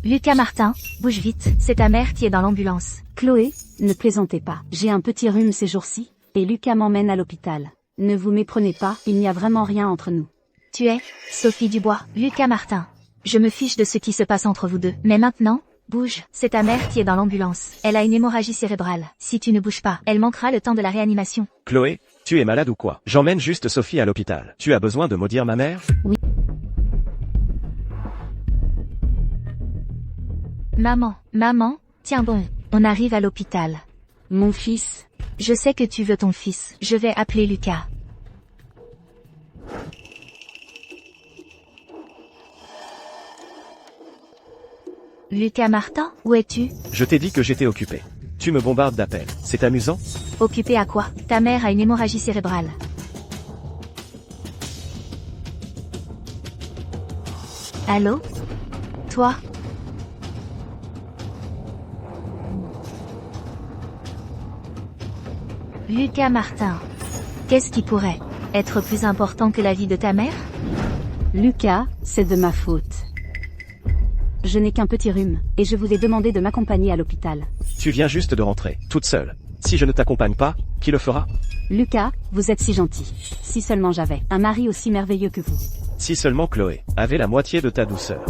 Lucas Martin, bouge vite, c'est ta mère qui est dans l'ambulance. Chloé, ne plaisantez pas. J'ai un petit rhume ces jours-ci, et Lucas m'emmène à l'hôpital. Ne vous méprenez pas, il n'y a vraiment rien entre nous. Tu es Sophie Dubois, Lucas Martin. Je me fiche de ce qui se passe entre vous deux. Mais maintenant, bouge, c'est ta mère qui est dans l'ambulance. Elle a une hémorragie cérébrale. Si tu ne bouges pas, elle manquera le temps de la réanimation. Chloé, tu es malade ou quoi? J'emmène juste Sophie à l'hôpital. Tu as besoin de maudire ma mère? Oui. Maman, tiens bon, on arrive à l'hôpital. Mon fils. Je sais que tu veux ton fils. Je vais appeler Lucas. Lucas Martin, où es-tu? Je t'ai dit que j'étais occupé. Tu me bombardes d'appels. C'est amusant? Occupé à quoi? Ta mère a une hémorragie cérébrale. Allô? Toi? Lucas Martin. Qu'est-ce qui pourrait être plus important que la vie de ta mère? Lucas, c'est de ma faute. Je n'ai qu'un petit rhume, et je vous ai demandé de m'accompagner à l'hôpital. Tu viens juste de rentrer, toute seule. Si je ne t'accompagne pas, qui le fera? Lucas, vous êtes si gentil. Si seulement j'avais un mari aussi merveilleux que vous. Si seulement Chloé avait la moitié de ta douceur.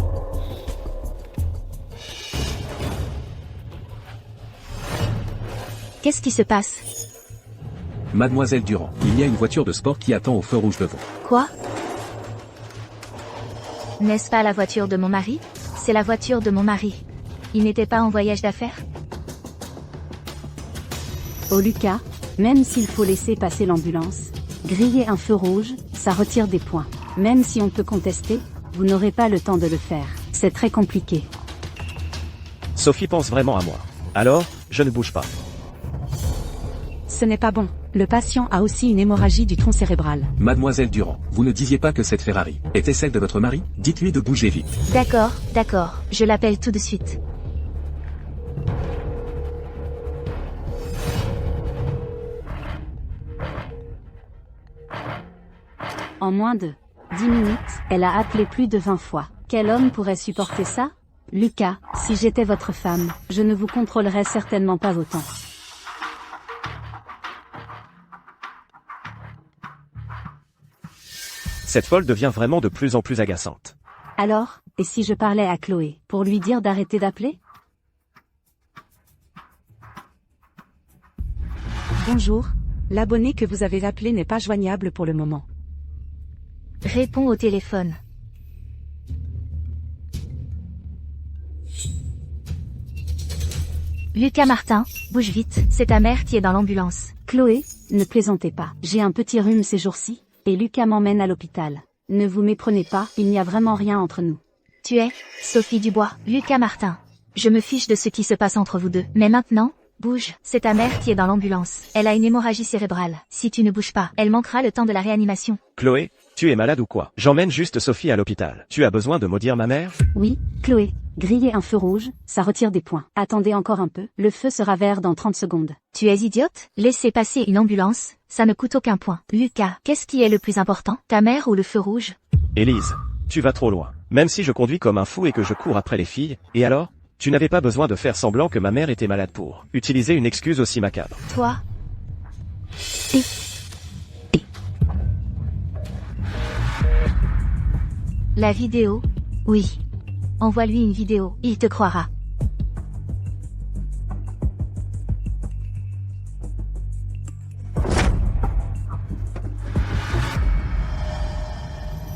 Qu'est-ce qui se passe? Mademoiselle Durand, il y a une voiture de sport qui attend au feu rouge devant. Quoi? N'est-ce pas la voiture de mon mari? C'est la voiture de mon mari. Il n'était pas en voyage d'affaires? Oh Lucas, même s'il faut laisser passer l'ambulance, griller un feu rouge, ça retire des points. Même si on peut contester, vous n'aurez pas le temps de le faire. C'est très compliqué. Sophie pense vraiment à moi. Alors, je ne bouge pas. Ce n'est pas bon. Le patient a aussi une hémorragie du tronc cérébral. Mademoiselle Durand, vous ne disiez pas que cette Ferrari était celle de votre mari? Dites-lui de bouger vite. D'accord, je l'appelle tout de suite. En moins de 10 minutes, elle a appelé plus de 20 fois. Quel homme pourrait supporter ça? Lucas, si j'étais votre femme, je ne vous contrôlerais certainement pas autant. Cette folle devient vraiment de plus en plus agaçante. Alors, et si je parlais à Chloé, pour lui dire d'arrêter d'appeler? Bonjour, l'abonné que vous avez appelé n'est pas joignable pour le moment. Réponds au téléphone. Lucas Martin, bouge vite, c'est ta mère qui est dans l'ambulance. Chloé, ne plaisantez pas. J'ai un petit rhume ces jours-ci, et Lucas m'emmène à l'hôpital. Ne vous méprenez pas, il n'y a vraiment rien entre nous. Tu es Sophie Dubois, Lucas Martin. Je me fiche de ce qui se passe entre vous deux. Mais maintenant, bouge, c'est ta mère qui est dans l'ambulance. Elle a une hémorragie cérébrale. Si tu ne bouges pas, elle manquera le temps de la réanimation. Chloé, tu es malade ou quoi? J'emmène juste Sophie à l'hôpital. Tu as besoin de maudire ma mère? Oui, Chloé, griller un feu rouge, ça retire des points. Attendez encore un peu, le feu sera vert dans 30 secondes. Tu es idiote? Laisser passer une ambulance, ça ne coûte aucun point. Lucas, qu'est-ce qui est le plus important? Ta mère ou le feu rouge? Élise, tu vas trop loin. Même si je conduis comme un fou et que je cours après les filles, et alors? Tu n'avais pas besoin de faire semblant que ma mère était malade pour utiliser une excuse aussi macabre. Toi? La vidéo? Oui. Envoie-lui une vidéo, il te croira.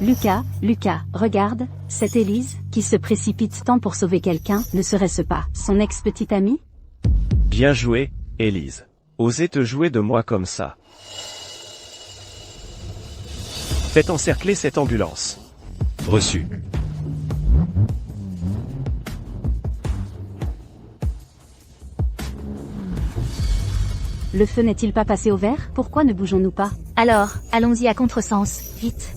Lucas, regarde, cette Élise, qui se précipite tant pour sauver quelqu'un, ne serait-ce pas son ex-petite amie? Bien joué, Élise. Oser te jouer de moi comme ça. Faites encercler cette ambulance. Reçu. Le feu n'est-il pas passé au vert? Pourquoi ne bougeons-nous pas? Alors, allons-y à contresens, vite.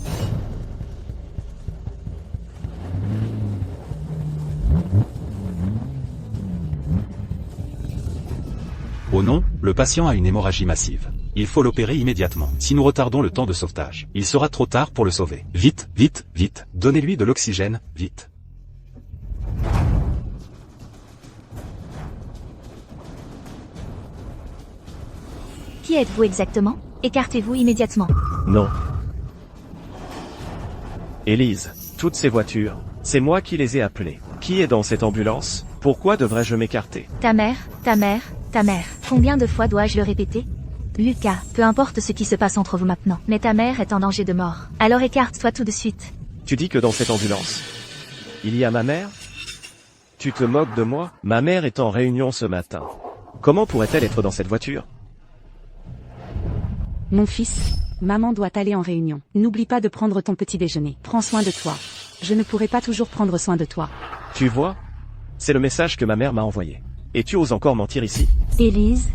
Oh non, le patient a une hémorragie massive. Il faut l'opérer immédiatement. Si nous retardons le temps de sauvetage, il sera trop tard pour le sauver. Vite, vite, vite, donnez-lui de l'oxygène, vite. Qui êtes-vous exactement? Écartez-vous immédiatement. Non. Élise, toutes ces voitures, c'est moi qui les ai appelées. Qui est dans cette ambulance? Pourquoi devrais-je m'écarter? Ta mère, ta mère, ta mère. Combien de fois dois-je le répéter? Lucas, peu importe ce qui se passe entre vous maintenant, mais ta mère est en danger de mort. Alors écarte-toi tout de suite. Tu dis que dans cette ambulance, il y a ma mère? Tu te moques de moi? Ma mère est en réunion ce matin. Comment pourrait-elle être dans cette voiture? Mon fils, maman doit aller en réunion. N'oublie pas de prendre ton petit déjeuner. Prends soin de toi. Je ne pourrai pas toujours prendre soin de toi. Tu vois? C'est le message que ma mère m'a envoyé. Et tu oses encore mentir ici? Élise,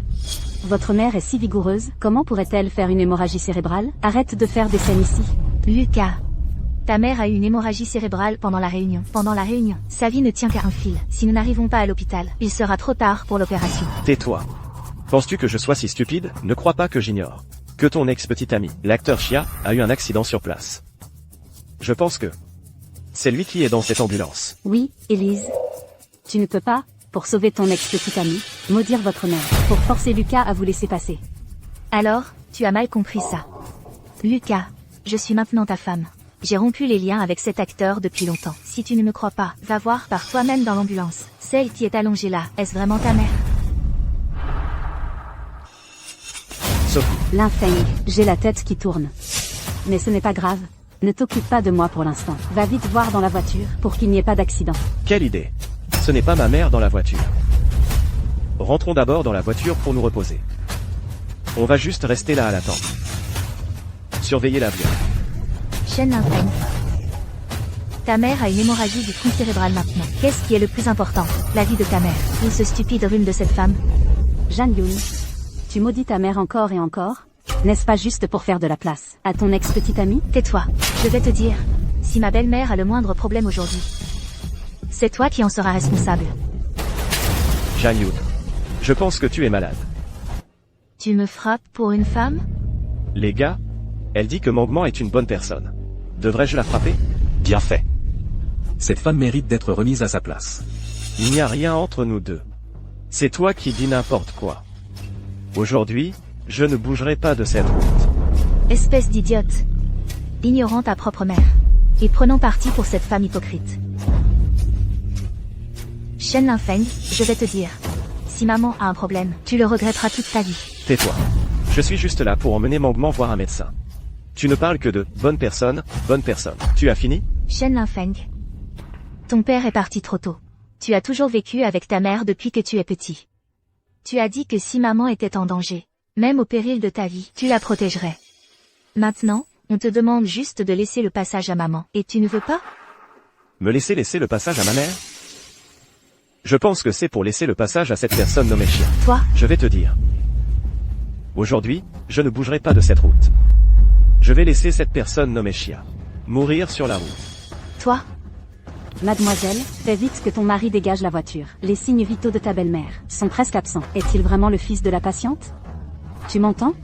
votre mère est si vigoureuse, comment pourrait-elle faire une hémorragie cérébrale? Arrête de faire des scènes ici. Lucas, ta mère a eu une hémorragie cérébrale pendant la réunion. Pendant la réunion, sa vie ne tient qu'à un fil. Si nous n'arrivons pas à l'hôpital, il sera trop tard pour l'opération. Tais-toi. Penses-tu que je sois si stupide? Ne crois pas que j'ignore que ton ex-petit ami, l'acteur Chia, a eu un accident sur place. Je pense que c'est lui qui est dans cette ambulance. Oui, Élise. Tu ne peux pas, pour sauver ton ex-petit ami, maudire votre mère, pour forcer Lucas à vous laisser passer. Alors, tu as mal compris ça. Lucas, je suis maintenant ta femme. J'ai rompu les liens avec cet acteur depuis longtemps. Si tu ne me crois pas, va voir par toi-même dans l'ambulance. Celle qui est allongée là, est-ce vraiment ta mère? Sophie, L'infeng, j'ai la tête qui tourne. Mais ce n'est pas grave. Ne t'occupe pas de moi pour l'instant. Va vite voir dans la voiture, pour qu'il n'y ait pas d'accident. quelle idée. Ce n'est pas ma mère dans la voiture. Rentrons d'abord dans la voiture pour nous reposer. On va juste rester là à l'attente. Surveillez l'avion. Shen Linfeng. Ta mère a une hémorragie du tronc cérébral maintenant. Qu'est-ce qui est le plus important? La vie de ta mère, ou ce stupide rhume de cette femme? Jeanne Yoon, tu maudis ta mère encore et encore? N'est-ce pas juste pour faire de la place à ton ex-petit ami? Tais-toi, je vais te dire. Si ma belle-mère a le moindre problème aujourd'hui, c'est toi qui en seras responsable. Jang Yoon, je pense que tu es malade. Tu me frappes pour une femme? Les gars, elle dit que Mangman est une bonne personne. Devrais-je la frapper? Bien fait. Cette femme mérite d'être remise à sa place. Il n'y a rien entre nous deux. C'est toi qui dis n'importe quoi. Aujourd'hui, je ne bougerai pas de cette route. Espèce d'idiote. Ignorant ta propre mère. Et prenant parti pour cette femme hypocrite. Shen Linfeng, je vais te dire. Si maman a un problème, tu le regretteras toute ta vie. Tais-toi. Je suis juste là pour emmener Mangman voir un médecin. Tu ne parles que de bonne personne, bonne personne. Tu as fini? Shen Linfeng. Ton père est parti trop tôt. Tu as toujours vécu avec ta mère depuis que tu es petit. Tu as dit que si maman était en danger, même au péril de ta vie, tu la protégerais. Maintenant, on te demande juste de laisser le passage à maman. Et tu ne veux pas? Me laisser le passage à ma mère? Je pense que c'est pour laisser le passage à cette personne nommée Chia. Toi, Je vais te dire. Aujourd'hui, je ne bougerai pas de cette route. Je vais laisser cette personne nommée Chia mourir sur la route. toi, Mademoiselle, fais vite que ton mari dégage la voiture. Les signes vitaux de ta belle-mère sont presque absents. Est-il vraiment le fils de la patiente? Tu m'entends?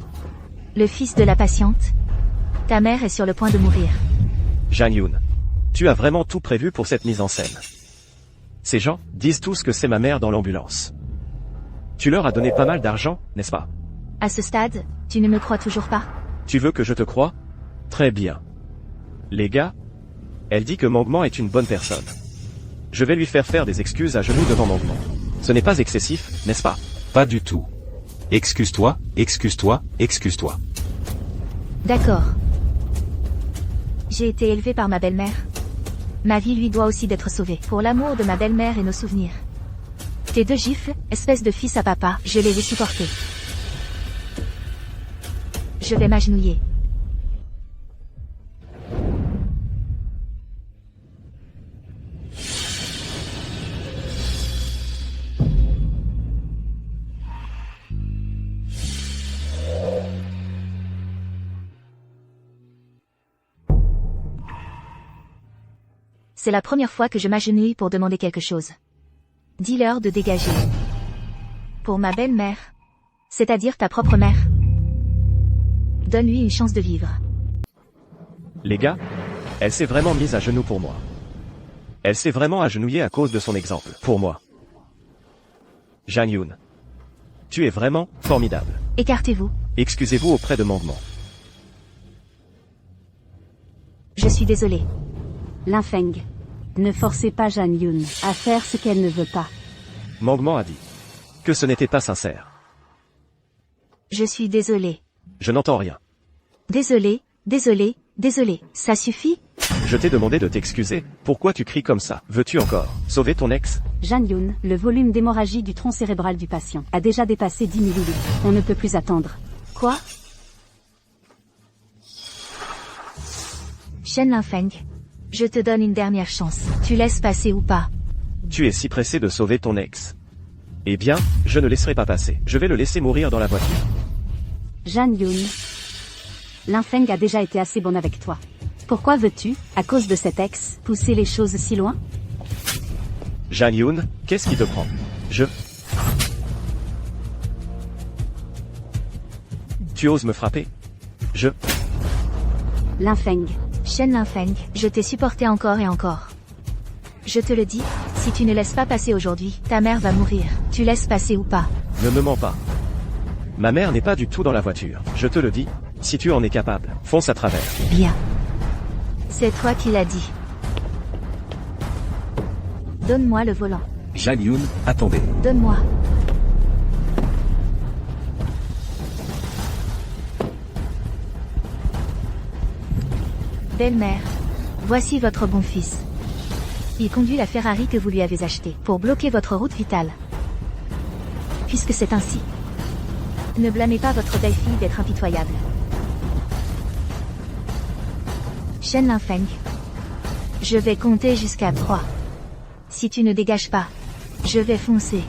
le fils de la patiente. Ta mère est sur le point de mourir. Jang Yoon, tu as vraiment tout prévu pour cette mise en scène. Ces gens disent tous que c'est ma mère dans l'ambulance. Tu leur as donné pas mal d'argent, n'est-ce pas? À ce stade, tu ne me crois toujours pas? Tu veux que je te croie? Très bien. Les gars, elle dit que Mangman est une bonne personne. Je vais lui faire des excuses à genoux devant Mangman. Ce n'est pas excessif, n'est-ce pas? Pas du tout. Excuse-toi, excuse-toi, excuse-toi. D'accord. J'ai été élevée par ma belle-mère. Ma vie lui doit aussi d'être sauvée. Pour l'amour de ma belle-mère et nos souvenirs. Tes 2 gifles, espèce de fils à papa, je les ai supportés. Je vais m'agenouiller. C'est la première fois que je m'agenouille pour demander quelque chose. Dis-leur de dégager. Pour ma belle-mère. C'est-à-dire ta propre mère. Donne-lui une chance de vivre. Les gars, elle s'est vraiment mise à genoux pour moi. Elle s'est vraiment agenouillée à cause de son exemple, pour moi. Jang Yoon, tu es vraiment formidable. Écartez-vous. Excusez-vous auprès de Mangement. Je suis désolé. Linfeng. Ne forcez pas Jeanne Yun à faire ce qu'elle ne veut pas. Mangement a dit que ce n'était pas sincère. Je suis désolé. Je n'entends rien. Désolé, désolé, désolé. Ça suffit? Je t'ai demandé de t'excuser. Pourquoi tu cries comme ça? Veux-tu encore sauver ton ex? Jeanne Yun, le volume d'hémorragie du tronc cérébral du patient a déjà dépassé 10 millilitres. On ne peut plus attendre. Quoi? Shen Linfeng. Je te donne une dernière chance. Tu laisses passer ou pas? Tu es si pressé de sauver ton ex. Eh bien, je ne laisserai pas passer. Je vais le laisser mourir dans la voiture. Jeanne Yun. Linfeng a déjà été assez bonne avec toi. Pourquoi veux-tu, à cause de cet ex, pousser les choses si loin? Jeanne Yun, qu'est-ce qui te prend? Tu oses me frapper? Linfeng. Shen Linfeng, je t'ai supporté encore et encore. Je te le dis, si tu ne laisses pas passer aujourd'hui, ta mère va mourir. Tu laisses passer ou pas? Ne me mens pas. Ma mère n'est pas du tout dans la voiture. Je te le dis, si tu en es capable, fonce à travers. Bien. C'est toi qui l'as dit. Donne-moi le volant. Jeanne Yun, attendez. Donne-moi. Belle-mère, voici votre bon fils. Il conduit la Ferrari que vous lui avez achetée pour bloquer votre route vitale. Puisque c'est ainsi. Ne blâmez pas votre belle-fille d'être impitoyable. Shen Linfeng. Je vais compter jusqu'à 3. Si tu ne dégages pas, je vais foncer.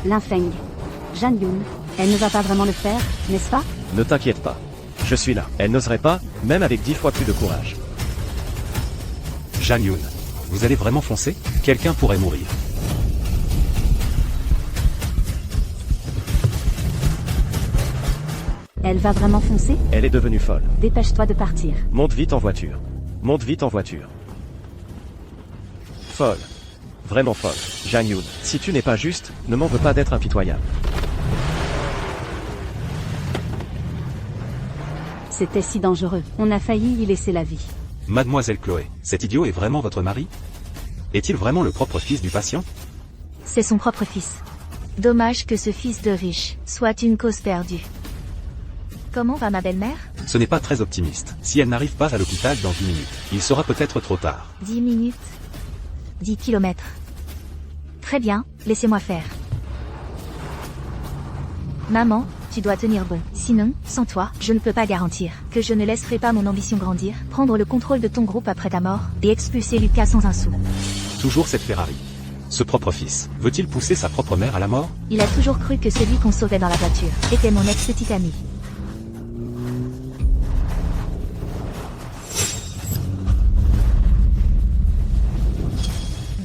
Linfeng. Jeanne Yun, elle ne va pas vraiment le faire, n'est-ce pas? Ne t'inquiète pas. Je suis là. Elle n'oserait pas, même avec 10 fois plus de courage. Jeanne Yun, vous allez vraiment foncer? Quelqu'un pourrait mourir. Elle va vraiment foncer? Elle est devenue folle. Dépêche-toi de partir. Monte vite en voiture. Monte vite en voiture. Folle. Vraiment folle. Jeanne Yun, si tu n'es pas juste, ne m'en veux pas d'être impitoyable. C'était si dangereux. On a failli y laisser la vie. Mademoiselle Chloé, cet idiot est vraiment votre mari? Est-il vraiment le propre fils du patient? C'est son propre fils. Dommage que ce fils de riche soit une cause perdue. Comment va ma belle-mère? Ce n'est pas très optimiste. Si elle n'arrive pas à l'hôpital dans 10 minutes, il sera peut-être trop tard. 10 minutes. 10 kilomètres. Très bien, laissez-moi faire. Maman, tu dois tenir bon. Sinon, sans toi, je ne peux pas garantir que je ne laisserai pas mon ambition grandir, prendre le contrôle de ton groupe après ta mort, et expulser Lucas sans un sou. Toujours cette Ferrari. Ce propre fils, veut-il pousser sa propre mère à la mort? Il a toujours cru que celui qu'on sauvait dans la voiture était mon ex-petite amie.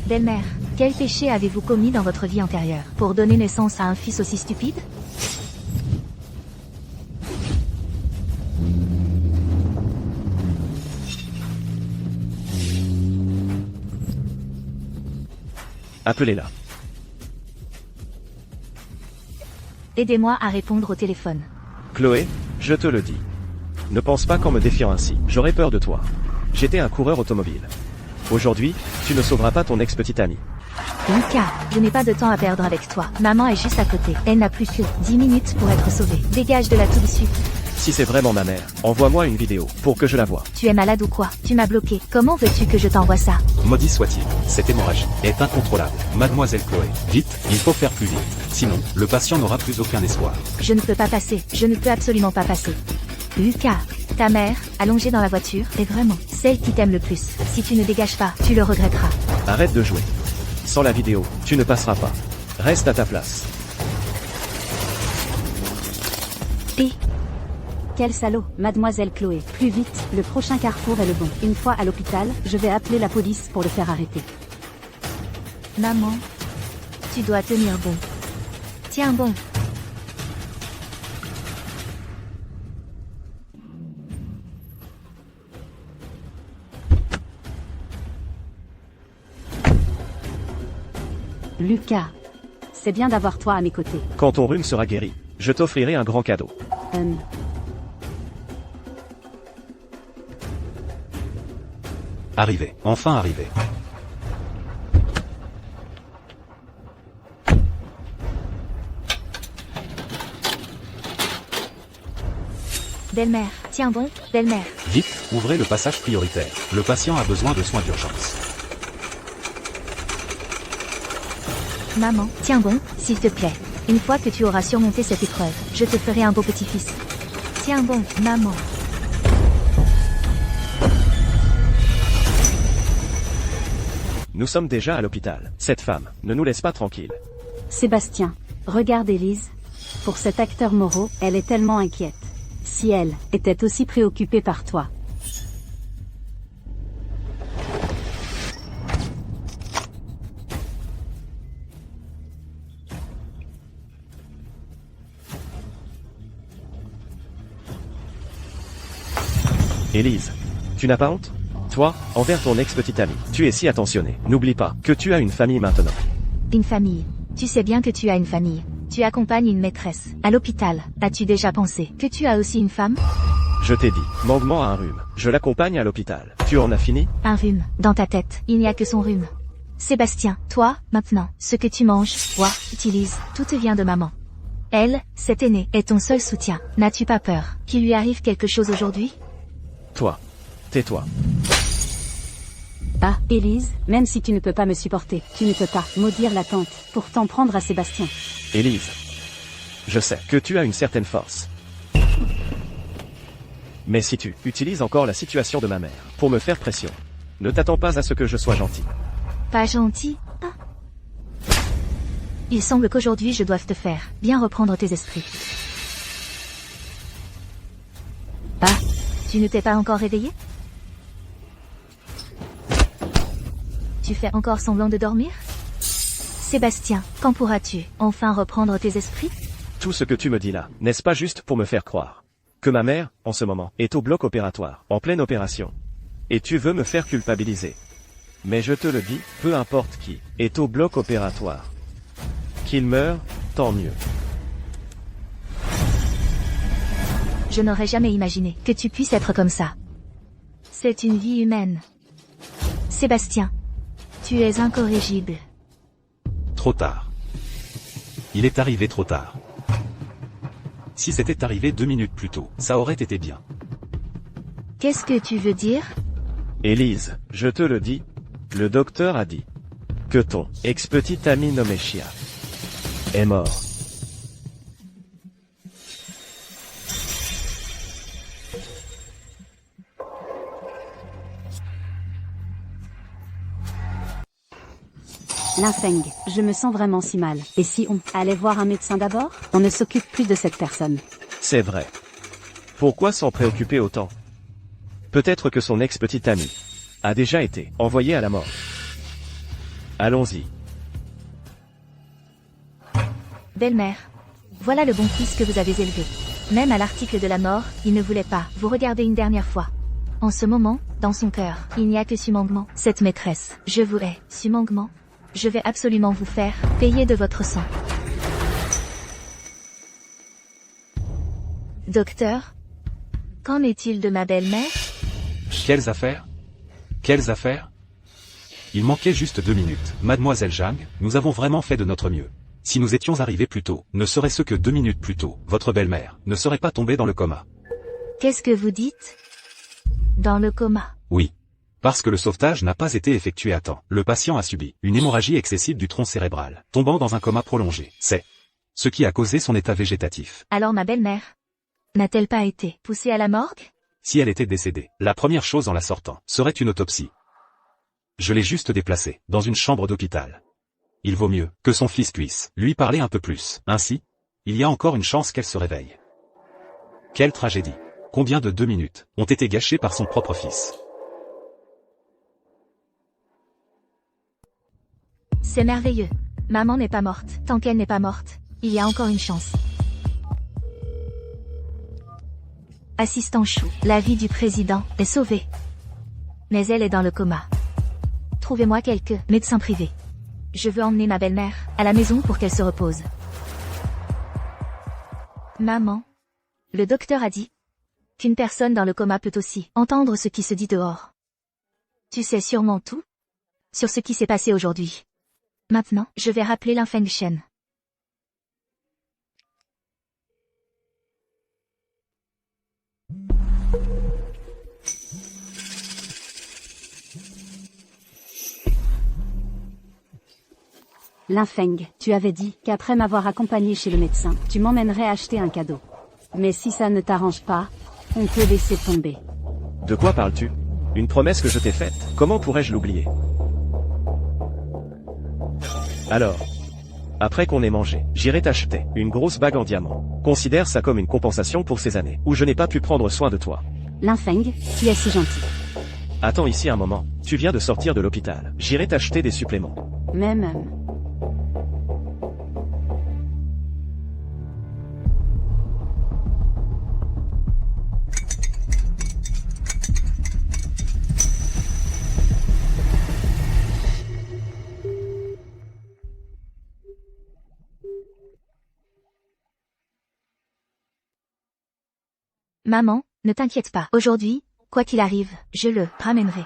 Belle-mère, quel péché avez-vous commis dans votre vie antérieure pour donner naissance à un fils aussi stupide? Appelez-la. Aidez-moi à répondre au téléphone. Chloé, je te le dis. Ne pense pas qu'en me défiant ainsi, j'aurais peur de toi. J'étais un coureur automobile. Aujourd'hui, tu ne sauveras pas ton ex-petite amie. Lucas, je n'ai pas de temps à perdre avec toi. Maman est juste à côté. Elle n'a plus que 10 minutes pour être sauvée. Dégage de là tout de suite. Si c'est vraiment ma mère, envoie-moi une vidéo, pour que je la voie. Tu es malade ou quoi? Tu m'as bloqué. Comment veux-tu que je t'envoie ça? Maudit soit-il, cette hémorragie est incontrôlable. Mademoiselle Chloé, vite, il faut faire plus vite. Sinon, le patient n'aura plus aucun espoir. Je ne peux pas passer. Je ne peux absolument pas passer. Lucas, ta mère, allongée dans la voiture, est vraiment celle qui t'aime le plus. Si tu ne dégages pas, tu le regretteras. Arrête de jouer. Sans la vidéo, tu ne passeras pas. Reste à ta place. Et Quel salaud, mademoiselle Chloé. Plus vite, le prochain carrefour est le bon. Une fois à l'hôpital, je vais appeler la police pour le faire arrêter. maman, tu dois tenir bon. Tiens bon. Lucas. C'est bien d'avoir toi à mes côtés. Quand ton rhume sera guéri, Je t'offrirai un grand cadeau. Arrivé, enfin arrivé. Belle-mère, tiens bon, belle-mère. Vite, ouvrez le passage prioritaire. Le patient a besoin de soins d'urgence. Maman, tiens bon, s'il te plaît. Une fois que tu auras surmonté cette épreuve, je te ferai un beau petit-fils. Tiens bon, maman. Nous sommes déjà à l'hôpital. Cette femme ne nous laisse pas tranquilles. Sébastien, regarde Élise. Pour cet acteur Moreau, elle est tellement inquiète. Si elle était aussi préoccupée par toi. Élise, tu n'as pas honte? Toi, envers ton ex-petite amie, tu es si attentionnée. N'oublie pas que tu as une famille maintenant. Une famille. Tu sais bien que tu as une famille. Tu accompagnes une maîtresse. À l'hôpital, as-tu déjà pensé que tu as aussi une femme? Je t'ai dit, Manguement a un rhume. Je l'accompagne à l'hôpital. Tu en as fini? Un rhume. Dans ta tête, il n'y a que son rhume. Sébastien, toi, maintenant, ce que tu manges, bois, utilises, tout te vient de maman. Elle, cette aînée, est ton seul soutien. N'as-tu pas peur qu'il lui arrive quelque chose aujourd'hui? Toi, tais-toi. Ah, Élise, même si tu ne peux pas me supporter, tu ne peux pas maudire la tante pour t'en prendre à Sébastien. Élise, je sais que tu as une certaine force. Mais si tu utilises encore la situation de ma mère pour me faire pression, ne t'attends pas à ce que je sois gentil. Pas gentil? Ah. Il semble qu'aujourd'hui je doive te faire bien reprendre tes esprits. Ah, tu ne t'es pas encore réveillé? Tu fais encore semblant de dormir? Sébastien, quand pourras-tu enfin reprendre tes esprits? Tout ce que tu me dis là, n'est-ce pas juste pour me faire croire que ma mère, en ce moment, est au bloc opératoire, en pleine opération. Et tu veux me faire culpabiliser. Mais je te le dis, peu importe qui est au bloc opératoire. Qu'il meure, tant mieux. Je n'aurais jamais imaginé que tu puisses être comme ça. C'est une vie humaine. Sébastien, tu es incorrigible. Trop tard. Il est arrivé trop tard. Si c'était arrivé 2 minutes plus tôt, ça aurait été bien. Qu'est-ce que tu veux dire? Élise, je te le dis, le docteur a dit que ton ex-petit ami nommé Chia est mort. Linfeng, je me sens vraiment si mal. Et si on allait voir un médecin d'abord? On ne s'occupe plus de cette personne. C'est vrai. Pourquoi s'en préoccuper autant? Peut-être que son ex-petit ami a déjà été envoyé à la mort. Allons-y. Belle-mère, voilà le bon fils que vous avez élevé. Même à l'article de la mort, il ne voulait pas vous regarder une dernière fois. En ce moment, dans son cœur, il n'y a que Sumangment, cette maîtresse. Je vous hais, Sumangment. Je vais absolument vous faire payer de votre sang. Docteur, qu'en est-il de ma belle-mère? Quelles affaires? Quelles affaires? Il manquait juste 2 minutes. Mademoiselle Zhang, nous avons vraiment fait de notre mieux. Si nous étions arrivés plus tôt, ne serait-ce que 2 minutes plus tôt, votre belle-mère ne serait pas tombée dans le coma. Qu'est-ce que vous dites? Dans le coma? Oui. Parce que le sauvetage n'a pas été effectué à temps. Le patient a subi une hémorragie excessive du tronc cérébral, tombant dans un coma prolongé. C'est ce qui a causé son état végétatif. Alors ma belle-mère n'a-t-elle pas été poussée à la morgue? Si elle était décédée, la première chose en la sortant serait une autopsie. Je l'ai juste déplacée dans une chambre d'hôpital. Il vaut mieux que son fils puisse lui parler un peu plus. Ainsi, il y a encore une chance qu'elle se réveille. Quelle tragédie! Combien de 2 minutes ont été gâchées par son propre fils? C'est merveilleux. Maman n'est pas morte. Tant qu'elle n'est pas morte, il y a encore une chance. Assistant Chou, la vie du président est sauvée. Mais elle est dans le coma. Trouvez-moi quelques médecins privés. Je veux emmener ma belle-mère à la maison pour qu'elle se repose. Maman. Le docteur a dit qu'une personne dans le coma peut aussi entendre ce qui se dit dehors. Tu sais sûrement tout sur ce qui s'est passé aujourd'hui. Maintenant, je vais rappeler Linfeng Shen. Linfeng, tu avais dit qu'après m'avoir accompagné chez le médecin, tu m'emmènerais acheter un cadeau. Mais si ça ne t'arrange pas, on peut laisser tomber. De quoi parles-tu? Une promesse que je t'ai faite, comment pourrais-je l'oublier? Alors, après qu'on ait mangé, j'irai t'acheter une grosse bague en diamant. Considère ça comme une compensation pour ces années où je n'ai pas pu prendre soin de toi. Linfeng, tu es si gentil. Attends ici un moment, tu viens de sortir de l'hôpital. J'irai t'acheter des suppléments. Même. Maman, ne t'inquiète pas. Aujourd'hui, quoi qu'il arrive, je le ramènerai.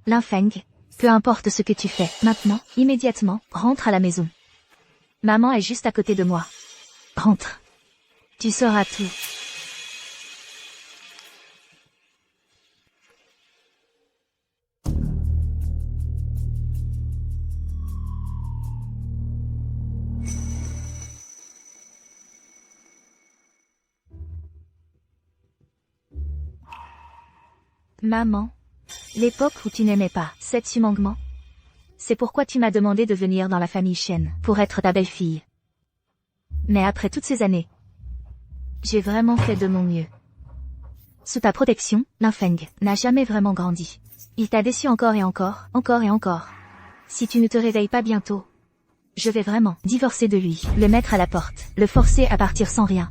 Linfeng, peu importe ce que tu fais, maintenant, immédiatement, rentre à la maison. Maman est juste à côté de moi. Rentre. Tu sauras tout. Maman, l'époque où tu n'aimais pas cette Sumangman, c'est pourquoi tu m'as demandé de venir dans la famille Shen pour être ta belle-fille. Mais après toutes ces années, j'ai vraiment fait de mon mieux. Sous ta protection, Linfeng n'a jamais vraiment grandi. Il t'a déçu encore et encore, encore et encore. Si tu ne te réveilles pas bientôt, je vais vraiment divorcer de lui, le mettre à la porte, le forcer à partir sans rien.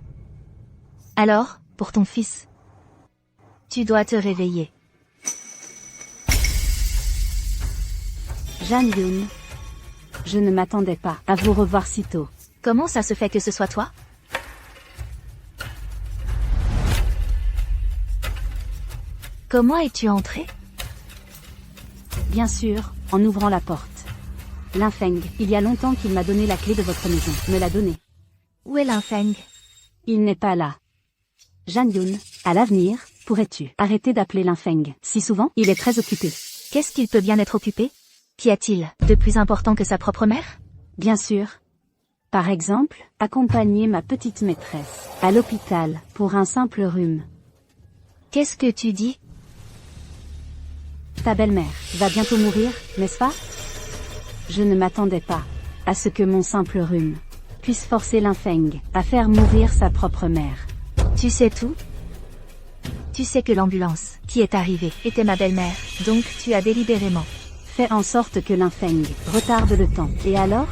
Alors, pour ton fils, tu dois te réveiller. Jeanne Yun. Je ne m'attendais pas à vous revoir si tôt. Comment ça se fait que ce soit toi? Comment es-tu entré? Bien sûr, en ouvrant la porte. Linfeng, il y a longtemps qu'il m'a donné la clé de votre maison. Me l'a donnée. Où est Linfeng? Il n'est pas là. Jeanne Yun, à l'avenir, pourrais-tu arrêter d'appeler Linfeng si souvent? Il est très occupé. Qu'est-ce qu'il peut bien être occupé? Qu'y a-t-il de plus important que sa propre mère? Bien sûr. Par exemple, accompagner ma petite maîtresse à l'hôpital pour un simple rhume. Qu'est-ce que tu dis? Ta belle-mère va bientôt mourir, n'est-ce pas? Je ne m'attendais pas à ce que mon simple rhume puisse forcer Linfeng à faire mourir sa propre mère. Tu sais tout? Tu sais que l'ambulance qui est arrivée était ma belle-mère, donc tu as délibérément fait en sorte que Linfeng retarde le temps. Et alors?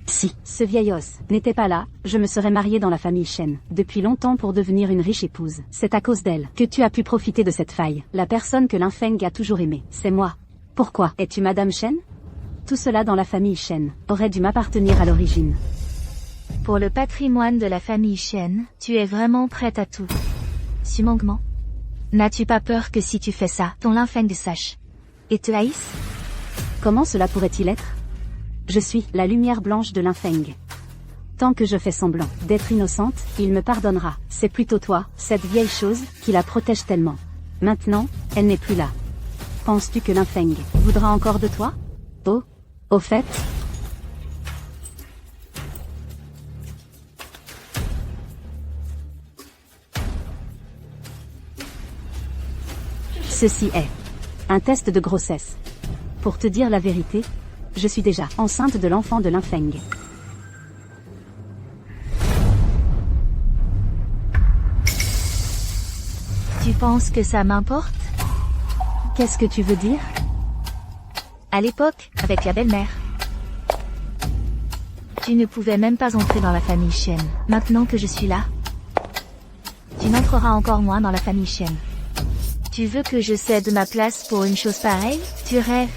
Si ce vieil os n'était pas là, je me serais mariée dans la famille Shen depuis longtemps pour devenir une riche épouse. C'est à cause d'elle que tu as pu profiter de cette faille. La personne que Linfeng a toujours aimée, c'est moi. Pourquoi es-tu Madame Shen? Tout cela dans la famille Shen aurait dû m'appartenir à l'origine. Pour le patrimoine de la famille Shen, tu es vraiment prête à tout. Sumangman, n'as-tu pas peur que si tu fais ça, ton Linfeng sache et te haïsse? Comment cela pourrait-il être? Je suis la lumière blanche de Linfeng. Tant que je fais semblant d'être innocente, il me pardonnera. C'est plutôt toi, cette vieille chose, qui la protège tellement. Maintenant, elle n'est plus là. Penses-tu que Linfeng voudra encore de toi? Oh, au fait... Ceci est un test de grossesse. Pour te dire la vérité, je suis déjà enceinte de l'enfant de Linfeng. Tu penses que ça m'importe? Qu'est-ce que tu veux dire? À l'époque, avec la belle-mère, tu ne pouvais même pas entrer dans la famille Shen. Maintenant que je suis là, tu n'entreras encore moins dans la famille Shen. Tu veux que je cède ma place pour une chose pareille? Tu rêves.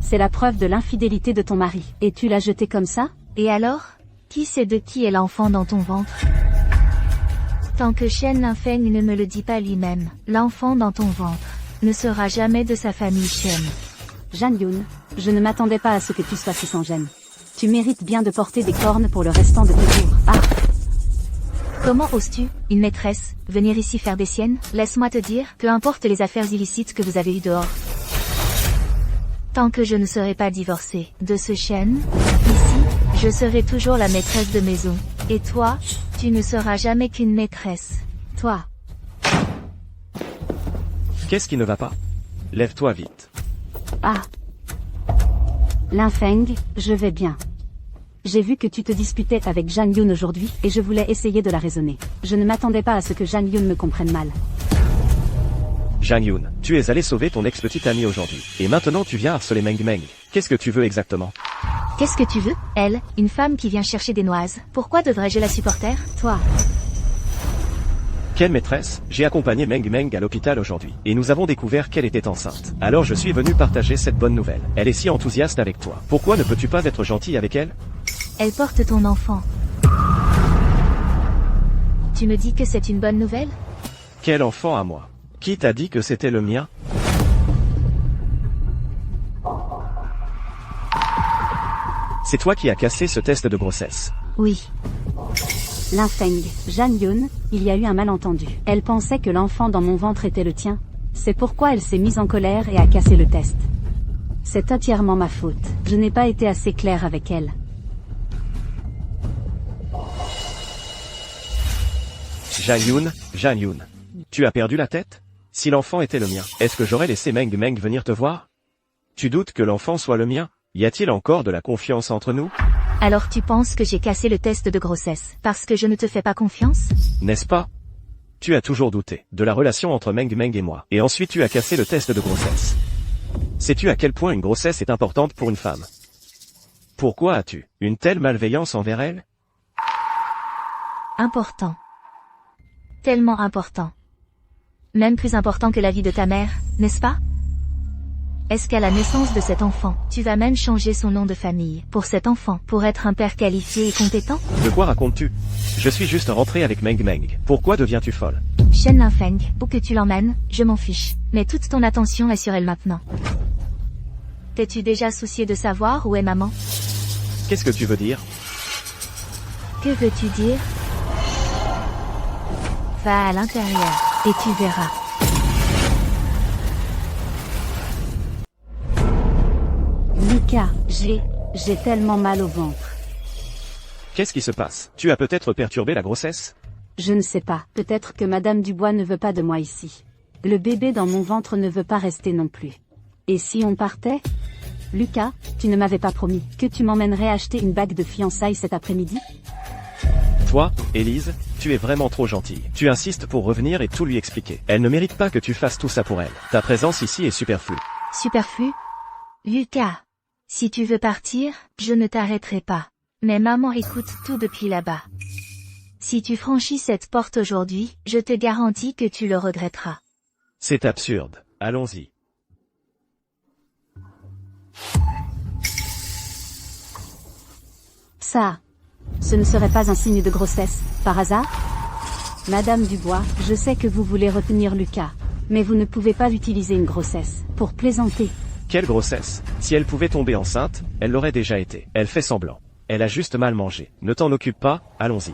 C'est la preuve de l'infidélité de ton mari. Et tu l'as jeté comme ça? Et alors? Qui sait de qui est l'enfant dans ton ventre? Tant que Shen Linfeng ne me le dit pas lui-même, l'enfant dans ton ventre ne sera jamais de sa famille Shen. Jan Yun, je ne m'attendais pas à ce que tu sois si sans gêne. Tu mérites bien de porter des cornes pour le restant de tes jours. Ah! Comment oses-tu, une maîtresse, venir ici faire des siennes? Laisse-moi te dire, peu importe les affaires illicites que vous avez eues dehors. Tant que je ne serai pas divorcée de ce Shen, ici, je serai toujours la maîtresse de maison. Et toi, tu ne seras jamais qu'une maîtresse. Toi. Qu'est-ce qui ne va pas? Lève-toi vite. Ah. Linfeng, je vais bien. J'ai vu que tu te disputais avec Jan Yun aujourd'hui, et je voulais essayer de la raisonner. Je ne m'attendais pas à ce que Jan Yun me comprenne mal. Jang Yoon, tu es allé sauver ton ex-petite amie aujourd'hui. Et maintenant tu viens harceler Meng Meng. Qu'est-ce que tu veux exactement? Qu'est-ce que tu veux? Elle, une femme qui vient chercher des noises. Pourquoi devrais-je la supporter? Toi. Quelle maîtresse? J'ai accompagné Meng Meng à l'hôpital aujourd'hui. Et nous avons découvert qu'elle était enceinte. Alors je suis venu partager cette bonne nouvelle. Elle est si enthousiaste avec toi. Pourquoi ne peux-tu pas être gentil avec elle? Elle porte ton enfant. Tu me dis que c'est une bonne nouvelle? Quel enfant à moi? Qui t'a dit que c'était le mien? C'est toi qui as cassé ce test de grossesse. Oui. Linfeng, Jan Yun, il y a eu un malentendu. Elle pensait que l'enfant dans mon ventre était le tien. C'est pourquoi elle s'est mise en colère et a cassé le test. C'est entièrement ma faute. Je n'ai pas été assez claire avec elle. Jan Yun. Tu as perdu la tête? Si l'enfant était le mien, est-ce que j'aurais laissé Meng Meng venir te voir? Tu doutes que l'enfant soit le mien? Y a-t-il encore de la confiance entre nous? Alors tu penses que j'ai cassé le test de grossesse, parce que je ne te fais pas confiance? N'est-ce pas? Tu as toujours douté de la relation entre Meng Meng et moi, et ensuite tu as cassé le test de grossesse. Sais-tu à quel point une grossesse est importante pour une femme? Pourquoi as-tu une telle malveillance envers elle? Important. Tellement important. Même plus important que la vie de ta mère, n'est-ce pas? Est-ce qu'à la naissance de cet enfant, tu vas même changer son nom de famille pour cet enfant, pour être un père qualifié et compétent? De quoi racontes-tu? Je suis juste rentré avec Meng Meng. Pourquoi deviens-tu folle? Shen Linfeng, où que tu l'emmènes, je m'en fiche. Mais toute ton attention est sur elle maintenant. T'es-tu déjà soucié de savoir où est maman? Qu'est-ce que tu veux dire? Que veux-tu dire? Va à l'intérieur, et tu verras. Mika, j'ai tellement mal au ventre. Qu'est-ce qui se passe? Tu as peut-être perturbé la grossesse? Je ne sais pas, peut-être que Madame Dubois ne veut pas de moi ici. Le bébé dans mon ventre ne veut pas rester non plus. Et si on partait? Lucas, tu ne m'avais pas promis que tu m'emmènerais acheter une bague de fiançailles cet après-midi? Toi, Élise, tu es vraiment trop gentille. Tu insistes pour revenir et tout lui expliquer. Elle ne mérite pas que tu fasses tout ça pour elle. Ta présence ici est superflue. Superflu? Lucas, si tu veux partir, je ne t'arrêterai pas. Mais maman écoute tout depuis là-bas. Si tu franchis cette porte aujourd'hui, je te garantis que tu le regretteras. C'est absurde. Allons-y. Ça, ce ne serait pas un signe de grossesse, par hasard? Madame Dubois, je sais que vous voulez retenir Lucas. Mais vous ne pouvez pas utiliser une grossesse pour plaisanter. Quelle grossesse? Si elle pouvait tomber enceinte, elle l'aurait déjà été. Elle fait semblant. Elle a juste mal mangé. Ne t'en occupe pas, allons-y.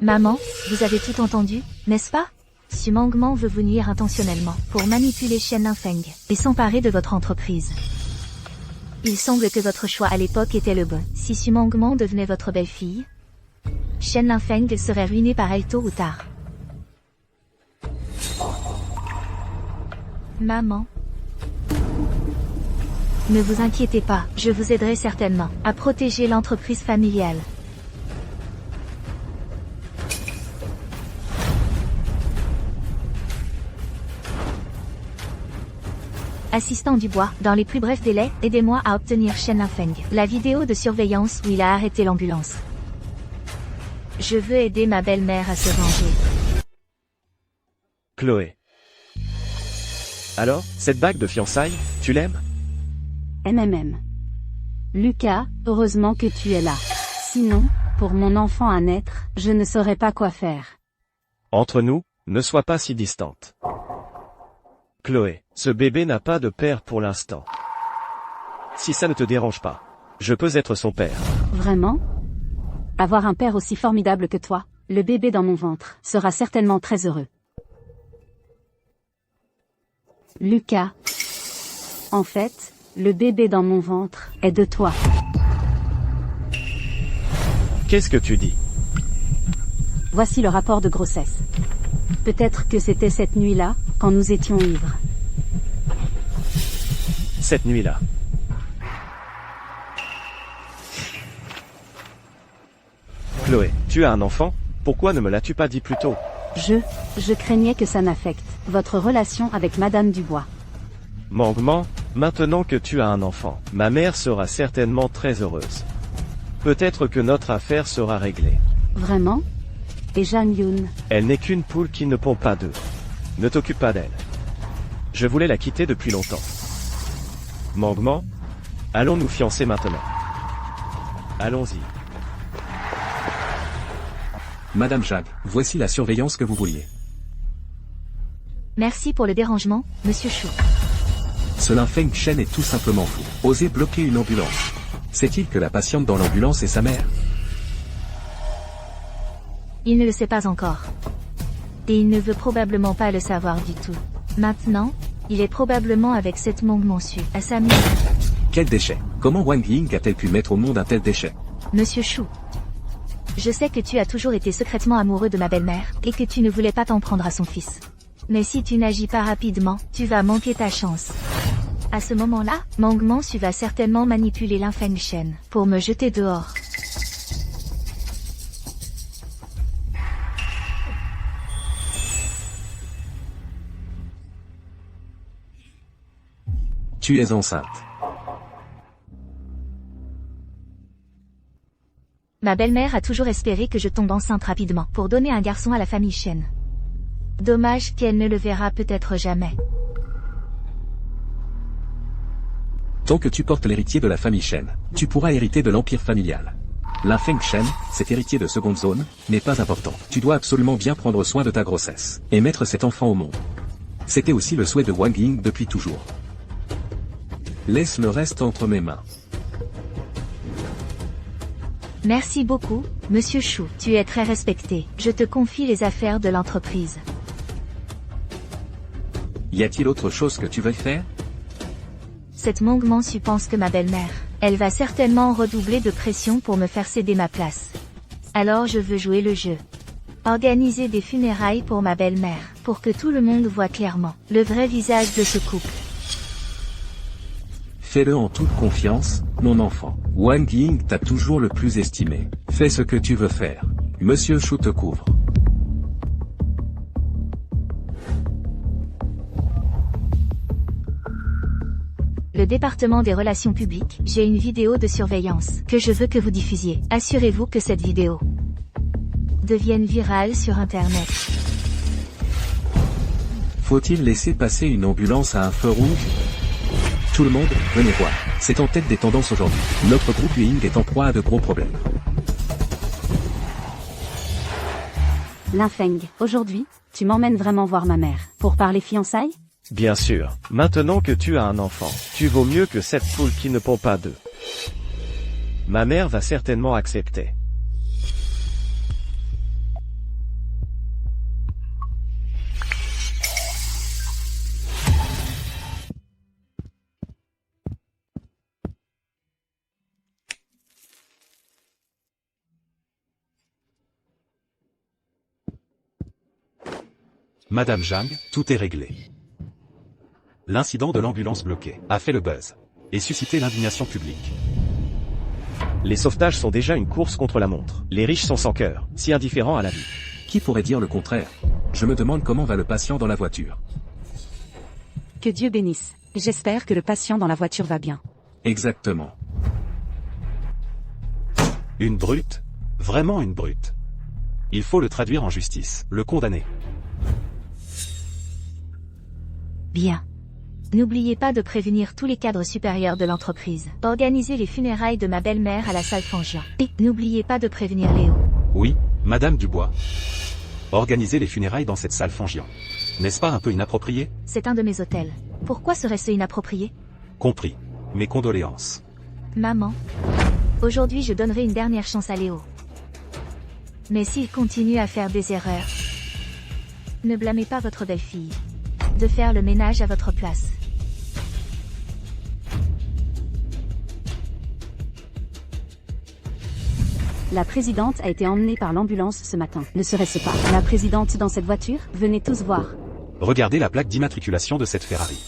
Maman, vous avez tout entendu, n'est-ce pas? Su Mangman veut vous nuire intentionnellement, pour manipuler Shen Linfeng, et s'emparer de votre entreprise. Il semble que votre choix à l'époque était le bon. Si Su Mangman devenait votre belle-fille, Shen Linfeng serait ruiné par elle tôt ou tard. Maman. Ne vous inquiétez pas, je vous aiderai certainement à protéger l'entreprise familiale. Assistant Dubois, dans les plus brefs délais, aidez-moi à obtenir Shen Lingfeng, la vidéo de surveillance où il a arrêté l'ambulance. Je veux aider ma belle-mère à se venger. Chloé. Alors, cette bague de fiançailles, tu l'aimes? MMM. Lucas, heureusement que tu es là. Sinon, pour mon enfant à naître, je ne saurais pas quoi faire. Entre nous, ne sois pas si distante. Chloé, ce bébé n'a pas de père pour l'instant. Si ça ne te dérange pas, je peux être son père. Vraiment? Avoir un père aussi formidable que toi, le bébé dans mon ventre, sera certainement très heureux. Lucas. En fait, le bébé dans mon ventre est de toi. Qu'est-ce que tu dis? Voici le rapport de grossesse. Peut-être que c'était cette nuit-là, quand nous étions ivres. Cette nuit-là. Chloé, tu as un enfant? Pourquoi ne me l'as-tu pas dit plus tôt? Je craignais que ça n'affecte votre relation avec Madame Dubois. Mangement, maintenant que tu as un enfant, ma mère sera certainement très heureuse. Peut-être que notre affaire sera réglée. Vraiment? Et Jeanne Yoon? Elle n'est qu'une poule qui ne pond pas d'œufs. Ne t'occupe pas d'elle. Je voulais la quitter depuis longtemps. Mangement, allons nous fiancer maintenant. Allons-y. Madame Jade, voici la surveillance que vous vouliez. Merci pour le dérangement, Monsieur Chou. Ce Lingfeng Shen est tout simplement fou. Oser bloquer une ambulance. Sait-il que la patiente dans l'ambulance est sa mère? Il ne le sait pas encore. Et il ne veut probablement pas le savoir du tout. Maintenant, il est probablement avec cette Mangement Su, à sa mère. Quel déchet! Comment Wang Ying a-t-elle pu mettre au monde un tel déchet? Monsieur Chou. Je sais que tu as toujours été secrètement amoureux de ma belle-mère, et que tu ne voulais pas t'en prendre à son fils. Mais si tu n'agis pas rapidement, tu vas manquer ta chance. À ce moment-là, Mangement Su va certainement manipuler Lingfeng Shen, pour me jeter dehors. Tu es enceinte. Ma belle-mère a toujours espéré que je tombe enceinte rapidement, pour donner un garçon à la famille Shen. Dommage qu'elle ne le verra peut-être jamais. Tant que tu portes l'héritier de la famille Shen, tu pourras hériter de l'empire familial. Lingfeng Shen, cet héritier de seconde zone, n'est pas important. Tu dois absolument bien prendre soin de ta grossesse, et mettre cet enfant au monde. C'était aussi le souhait de Wang Ying depuis toujours. Laisse le reste entre mes mains. Merci beaucoup, Monsieur Chou. Tu es très respecté. Je te confie les affaires de l'entreprise. Y a-t-il autre chose que tu veuilles faire? Cette Mangement Su pense que ma belle-mère, elle va certainement redoubler de pression pour me faire céder ma place. Alors je veux jouer le jeu. Organiser des funérailles pour ma belle-mère, pour que tout le monde voit clairement le vrai visage de ce couple. Fais-le en toute confiance, mon enfant. Wang Ying t'a toujours le plus estimé. Fais ce que tu veux faire. Monsieur Chou te couvre. Le département des relations publiques, j'ai une vidéo de surveillance que je veux que vous diffusiez. Assurez-vous que cette vidéo devienne virale sur Internet. Faut-il laisser passer une ambulance à un feu rouge? Tout le monde, venez voir. C'est en tête des tendances aujourd'hui. Notre groupe Ying est en proie à de gros problèmes. Lingfeng, aujourd'hui, tu m'emmènes vraiment voir ma mère, pour parler fiançailles? Bien sûr, maintenant que tu as un enfant, tu vaux mieux que cette poule qui ne pond pas d'œufs. Ma mère va certainement accepter. Madame Zhang, tout est réglé. L'incident de l'ambulance bloquée a fait le buzz. et susciter l'indignation publique. Les sauvetages sont déjà une course contre la montre. Les riches sont sans cœur, si indifférents à la vie. Qui pourrait dire le contraire? Je me demande comment va le patient dans la voiture. Que Dieu bénisse. J'espère que le patient dans la voiture va bien. Exactement. Une brute? Vraiment une brute. Il faut le traduire en justice, le condamner. Bien. N'oubliez pas de prévenir tous les cadres supérieurs de l'entreprise. Organisez les funérailles de ma belle-mère à la salle Fangian. Et n'oubliez pas de prévenir Léo. Oui, Madame Dubois. Organisez les funérailles dans cette salle Fangian. N'est-ce pas un peu inapproprié? C'est un de mes hôtels. Pourquoi serait-ce inapproprié? Compris. Mes condoléances. Maman. Aujourd'hui je donnerai une dernière chance à Léo. Mais s'il continue à faire des erreurs, ne blâmez pas votre belle-fille. De faire le ménage à votre place. La présidente a été emmenée par l'ambulance ce matin. Ne serait-ce pas la présidente dans cette voiture? Venez tous voir. Regardez la plaque d'immatriculation de cette Ferrari.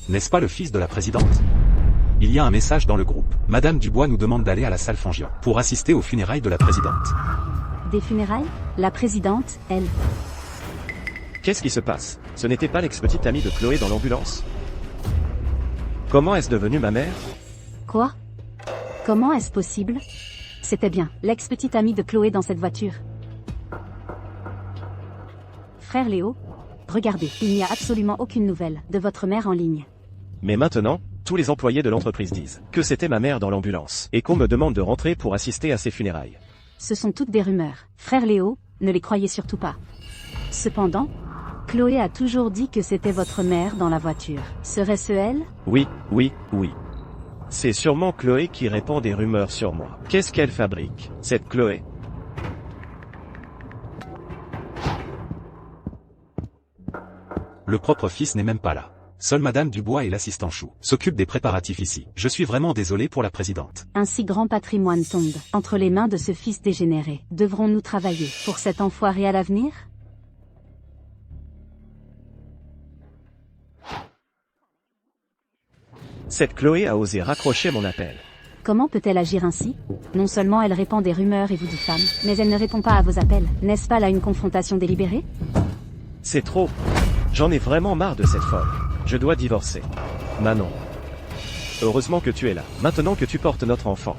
N'est-ce pas le fils de la présidente? Il y a un message dans le groupe. Madame Dubois nous demande d'aller à la salle Fangian pour assister aux funérailles de la présidente. Des funérailles? La présidente, elle. Qu'est-ce qui se passe? Ce n'était pas l'ex-petite amie de Chloé dans l'ambulance? Comment est-ce devenu ma mère? Quoi? Comment est-ce possible? C'était bien, l'ex-petite amie de Chloé dans cette voiture. Frère Léo, regardez, il n'y a absolument aucune nouvelle de votre mère en ligne. Mais maintenant, tous les employés de l'entreprise disent que c'était ma mère dans l'ambulance, et qu'on me demande de rentrer pour assister à ses funérailles. Ce sont toutes des rumeurs. Frère Léo, ne les croyez surtout pas. Cependant, Chloé a toujours dit que c'était votre mère dans la voiture. Serait-ce elle? Oui, oui, oui. C'est sûrement Chloé qui répand des rumeurs sur moi. Qu'est-ce qu'elle fabrique, cette Chloé? Le propre fils n'est même pas là. Seule Madame Dubois et l'assistant Chou s'occupent des préparatifs ici. Je suis vraiment désolé pour la présidente. Un si grand patrimoine tombe entre les mains de ce fils dégénéré. Devrons-nous travailler pour cet enfoiré à l'avenir? Cette Chloé a osé raccrocher mon appel. Comment peut-elle agir ainsi? Non seulement elle répand des rumeurs et vous diffame, mais elle ne répond pas à vos appels. N'est-ce pas là une confrontation délibérée? C'est trop. J'en ai vraiment marre de cette folle. Je dois divorcer. Manon. Heureusement que tu es là. Maintenant que tu portes notre enfant.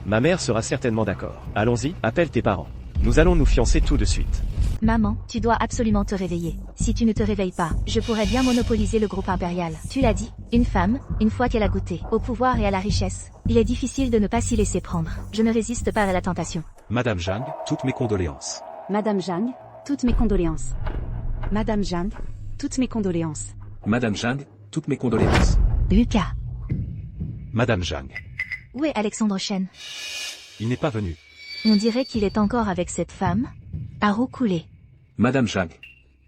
Ma mère sera certainement d'accord. Allons-y, appelle tes parents. Nous allons nous fiancer tout de suite. Maman, tu dois absolument te réveiller. Si tu ne te réveilles pas, je pourrais bien monopoliser le groupe impérial. Tu l'as dit, une femme, une fois qu'elle a goûté au pouvoir et à la richesse, il est difficile de ne pas s'y laisser prendre. Je ne résiste pas à la tentation. Madame Zhang, toutes mes condoléances. Madame Zhang, toutes mes condoléances. Madame Zhang, toutes mes condoléances. Madame Zhang, toutes mes condoléances. Lucas. Madame Zhang. Où est Alexandre Chen? Il n'est pas venu. On dirait qu'il est encore avec cette femme. À roucouler. Madame Zhang.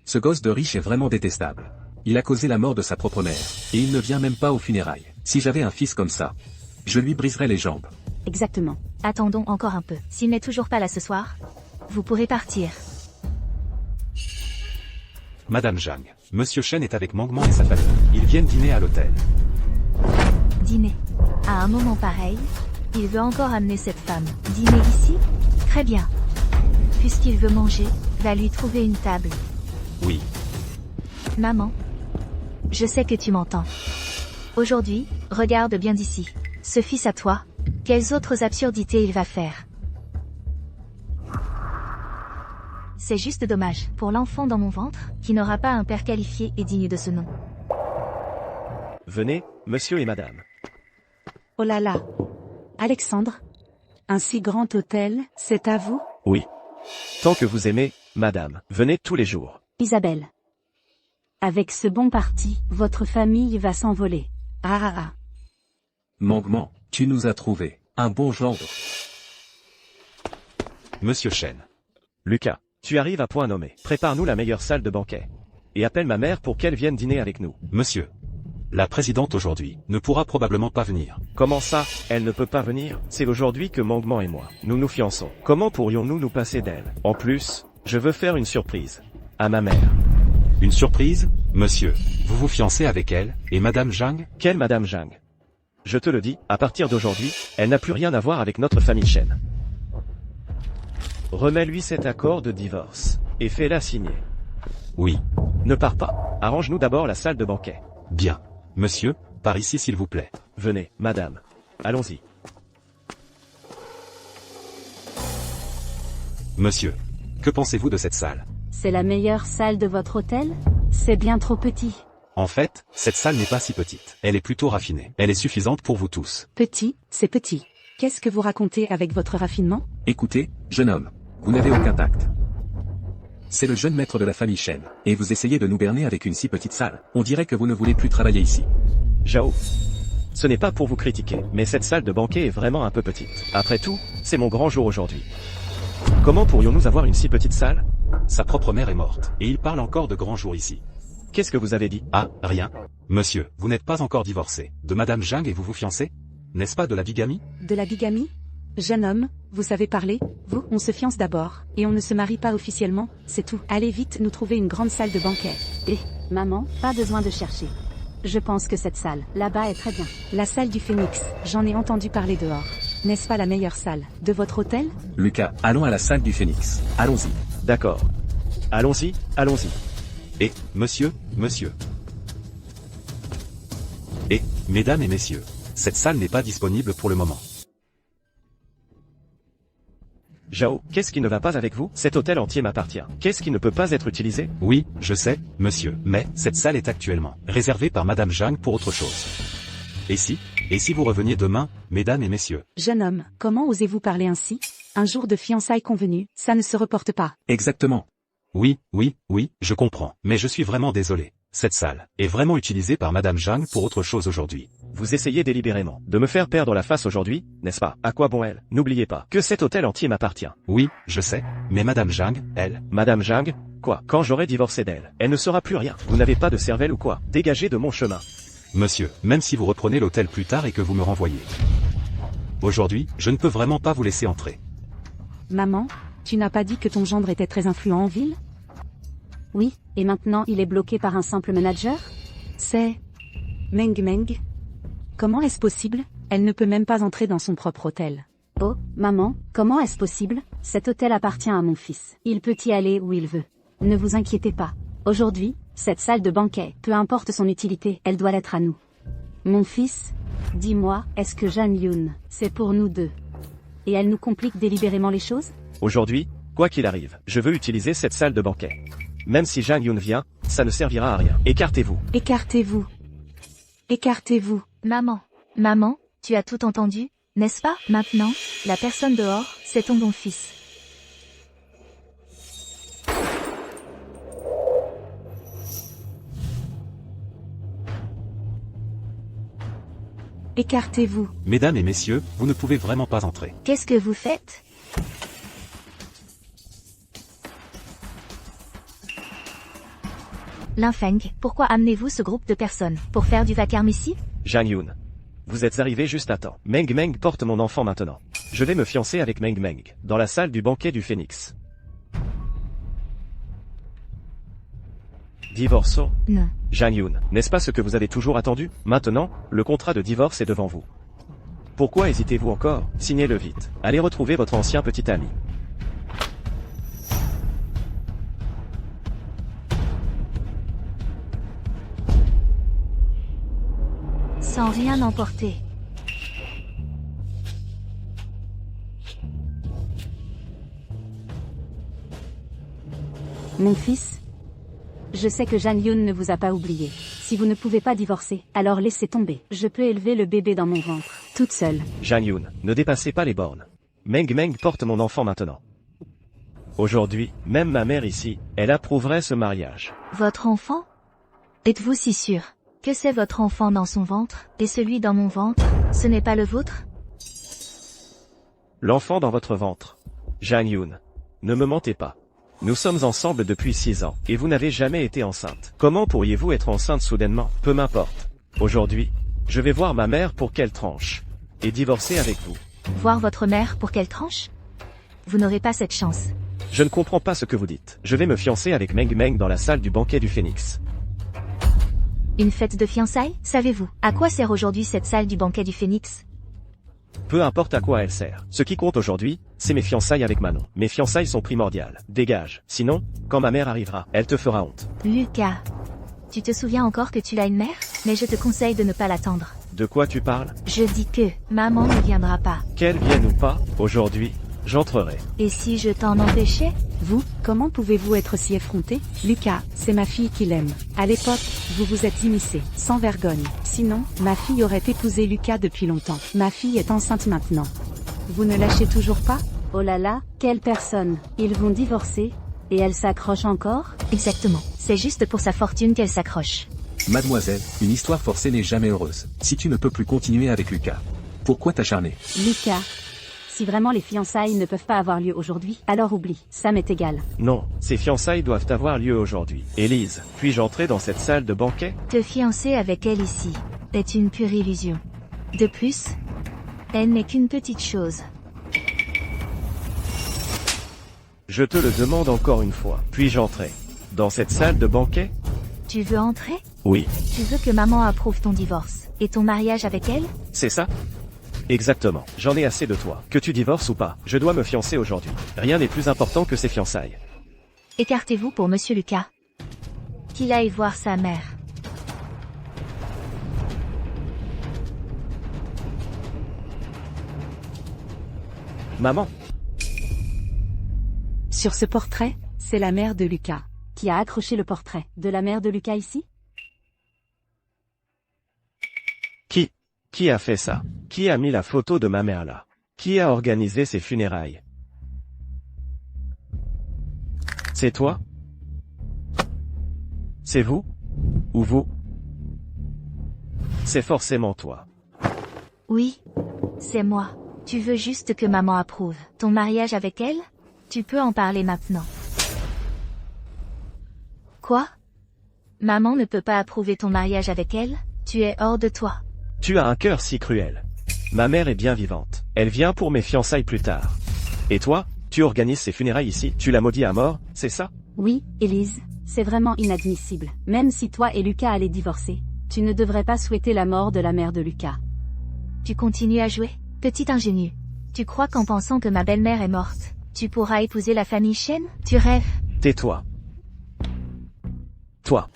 Ce gosse de riche est vraiment détestable. Il a causé la mort de sa propre mère, et il ne vient même pas aux funérailles. Si j'avais un fils comme ça, je lui briserais les jambes. Exactement. Attendons encore un peu. S'il n'est toujours pas là ce soir, vous pourrez partir. Madame Zhang. Monsieur Chen est avec Mangman et sa famille. Ils viennent dîner à l'hôtel. Dîner. À un moment pareil, il veut encore amener cette femme. Dîner ici? Très bien. Puisqu'il veut manger, va lui trouver une table. Oui. Maman. Je sais que tu m'entends. Aujourd'hui, regarde bien d'ici. Ce fils à toi, quelles autres absurdités il va faire. C'est juste dommage pour l'enfant dans mon ventre, qui n'aura pas un père qualifié et digne de ce nom. Venez, monsieur et madame. Oh là là. Alexandre? Un si grand hôtel, c'est à vous? Oui. Tant que vous aimez, madame, venez tous les jours. Isabelle. Avec ce bon parti, votre famille va s'envoler. Ah ah ah. Mangman, tu nous as trouvé un bon gendre. Monsieur Chen. Lucas, tu arrives à point nommé. Prépare-nous la meilleure salle de banquet. Et appelle ma mère pour qu'elle vienne dîner avec nous. Monsieur. La présidente aujourd'hui ne pourra probablement pas venir. Comment ça, elle ne peut pas venir? C'est aujourd'hui que Mangman et moi, nous nous fiançons. Comment pourrions-nous nous passer d'elle? En plus, je veux faire une surprise. À ma mère. Une surprise? Monsieur, vous vous fiancez avec elle, et Madame Zhang? Quelle Madame Zhang? je te le dis, à partir d'aujourd'hui, elle n'a plus rien à voir avec notre famille Shen. Remets-lui cet accord de divorce, et fais-la signer. Oui. Ne pars pas, arrange-nous d'abord la salle de banquet. Bien. Monsieur, par ici s'il vous plaît. Venez, madame. Allons-y. Monsieur, que pensez-vous de cette salle? C'est la meilleure salle de votre hôtel? C'est bien trop petit. En fait, cette salle n'est pas si petite. Elle est plutôt raffinée. Elle est suffisante pour vous tous. Petit, c'est petit. Qu'est-ce que vous racontez avec votre raffinement? Écoutez, jeune homme, vous n'avez aucun tact. C'est le jeune maître de la famille Shen, et vous essayez de nous berner avec une si petite salle. On dirait que vous ne voulez plus travailler ici. Zhao. Ce n'est pas pour vous critiquer, mais cette salle de banquet est vraiment un peu petite. Après tout, c'est mon grand jour aujourd'hui. Comment pourrions-nous avoir une si petite salle? Sa propre mère est morte, et il parle encore de grands jours ici. Qu'est-ce que vous avez dit? Ah, rien. Monsieur, vous n'êtes pas encore divorcé. De Madame Zhang et vous vous fiancez? N'est-ce pas de la bigamie? De la bigamie? Jeune homme, vous savez parler? Vous, on se fiance d'abord, et on ne se marie pas officiellement, c'est tout. Allez vite nous trouver une grande salle de banquet. Maman, pas besoin de chercher. Je pense que cette salle, là-bas est très bien. La salle du Phénix, j'en ai entendu parler dehors. N'est-ce pas la meilleure salle de votre hôtel? Lucas, allons à la salle du Phénix. Allons-y. D'accord. Allons-y, allons-y. Et, monsieur, Et, mesdames et messieurs, cette salle n'est pas disponible pour le moment. Zhao, qu'est-ce qui ne va pas avec vous? Cet hôtel entier m'appartient. Qu'est-ce qui ne peut pas être utilisé? Oui, je sais, monsieur, mais cette salle est actuellement réservée par Madame Zhang pour autre chose. Et si vous reveniez demain, mesdames et messieurs? Jeune homme, comment osez-vous parler ainsi? Un jour de fiançailles convenu, ça ne se reporte pas. Exactement. Oui, je comprends, mais je suis vraiment désolé. Cette salle est vraiment utilisée par Madame Zhang pour autre chose aujourd'hui. Vous essayez délibérément de me faire perdre la face aujourd'hui, n'est-ce pas? À quoi bon elle? N'oubliez pas que cet hôtel entier m'appartient. Oui, je sais, mais Madame Zhang, elle... Madame Zhang? Quoi? Quand j'aurai divorcé d'elle, elle ne sera plus rien. Vous n'avez pas de cervelle ou quoi? Dégagez de mon chemin. Monsieur, même si vous reprenez l'hôtel plus tard et que vous me renvoyez. Aujourd'hui, je ne peux vraiment pas vous laisser entrer. Maman, tu n'as pas dit que ton gendre était très influent en ville? Oui, et maintenant il est bloqué par un simple manager? C'est... Meng. Comment est-ce possible? Elle ne peut même pas entrer dans son propre hôtel. Oh, maman, comment est-ce possible? Cet hôtel appartient à mon fils. Il peut y aller où il veut. Ne vous inquiétez pas. Aujourd'hui, cette salle de banquet, peu importe son utilité, elle doit l'être à nous. Mon fils, dis-moi, est-ce que Zhang Yun, c'est pour nous deux? Et elle nous complique délibérément les choses? Aujourd'hui, quoi qu'il arrive, je veux utiliser cette salle de banquet. Même si Zhang Yun vient, ça ne servira à rien. Écartez-vous. Écartez-vous. Écartez-vous. Maman, tu as tout entendu, n'est-ce pas? Maintenant, la personne dehors, c'est ton bon fils. Écartez-vous. Mesdames et messieurs, vous ne pouvez vraiment pas entrer. Qu'est-ce que vous faites? Linfeng, pourquoi amenez-vous ce groupe de personnes? Pour faire du vacarme ici? Zhang Yun. Vous êtes arrivé juste à temps. Meng porte mon enfant maintenant. Je vais me fiancer avec Meng, dans la salle du banquet du Phénix. Divorce? Non. Zhang Yun, n'est-ce pas ce que vous avez toujours attendu? Maintenant, le contrat de divorce est devant vous. Pourquoi hésitez-vous encore? Signez-le vite. Allez retrouver votre ancien petit ami. Sans rien emporter. Mon fils, je sais que Zhang Yun ne vous a pas oublié. Si vous ne pouvez pas divorcer, alors laissez tomber. Je peux élever le bébé dans mon ventre, toute seule. Zhang Yun, ne dépassez pas les bornes. Meng porte mon enfant maintenant. Aujourd'hui, même ma mère ici, elle approuverait ce mariage. Votre enfant? Êtes-vous si sûr que c'est votre enfant dans son ventre, et celui dans mon ventre, ce n'est pas le vôtre? L'enfant dans votre ventre. Zhang Yun. Ne me mentez pas. Nous sommes ensemble depuis 6 ans, et vous n'avez jamais été enceinte. Comment pourriez-vous être enceinte soudainement? Peu m'importe. Aujourd'hui, je vais voir ma mère pour qu'elle tranche. Et divorcer avec vous. Voir votre mère pour qu'elle tranche? Vous n'aurez pas cette chance. Je ne comprends pas ce que vous dites. Je vais me fiancer avec Meng dans la salle du banquet du Phénix. Une fête de fiançailles? Savez-vous à quoi sert aujourd'hui cette salle du banquet du Phénix? Peu importe à quoi elle sert. Ce qui compte aujourd'hui, c'est mes fiançailles avec Manon. Mes fiançailles sont primordiales. Dégage. Sinon, quand ma mère arrivera, elle te fera honte. Lucas, tu te souviens encore que tu as une mère? Mais je te conseille de ne pas l'attendre. De quoi tu parles? Je dis que maman ne viendra pas. Qu'elle vienne ou pas, aujourd'hui, j'entrerai. Et si je t'en empêchais? Vous, comment pouvez-vous être si effronté? Lucas, c'est ma fille qui l'aime. À l'époque, vous vous êtes immiscé, sans vergogne. Sinon, ma fille aurait épousé Lucas depuis longtemps. Ma fille est enceinte maintenant. Vous ne lâchez toujours pas? Oh là là, quelle personne. Ils vont divorcer? Et elle s'accroche encore? Exactement. C'est juste pour sa fortune qu'elle s'accroche. Mademoiselle, une histoire forcée n'est jamais heureuse. Si tu ne peux plus continuer avec Lucas, pourquoi t'acharner? Lucas, si vraiment les fiançailles ne peuvent pas avoir lieu aujourd'hui, alors oublie, ça m'est égal. Non, ces fiançailles doivent avoir lieu aujourd'hui. Élise, puis-je entrer dans cette salle de banquet? Te fiancer avec elle ici est une pure illusion. De plus, elle n'est qu'une petite chose. Je te le demande encore une fois. Puis-je entrer dans cette salle de banquet? Tu veux entrer? Oui. Tu veux que maman approuve ton divorce et ton mariage avec elle? C'est ça? Exactement. J'en ai assez de toi. Que tu divorces ou pas, je dois me fiancer aujourd'hui. Rien n'est plus important que ces fiançailles. Écartez-vous pour Monsieur Lucas. Qu'il aille voir sa mère. Maman, Sur ce portrait, c'est la mère de Lucas. Qui a accroché le portrait de la mère de Lucas ici? qui a fait ça? Qui a mis la photo de ma mère là? Qui a organisé ces funérailles? C'est toi? C'est vous? Ou vous? C'est forcément toi. Oui, c'est moi. Tu veux juste que maman approuve ton mariage avec elle? Tu peux en parler maintenant. Quoi? Maman ne peut pas approuver ton mariage avec elle? Tu es hors de toi. Tu as un cœur si cruel. Ma mère est bien vivante. Elle vient pour mes fiançailles plus tard. Et toi, tu organises ces funérailles ici, tu la maudis à mort, c'est ça? Oui, Élise, c'est vraiment inadmissible. Même si toi et Lucas allaient divorcer, tu ne devrais pas souhaiter la mort de la mère de Lucas. Tu continues à jouer? Petit ingénu. Tu crois qu'en pensant que ma belle-mère est morte, tu pourras épouser la famille Chen? Tu rêves? Tais-toi. Toi.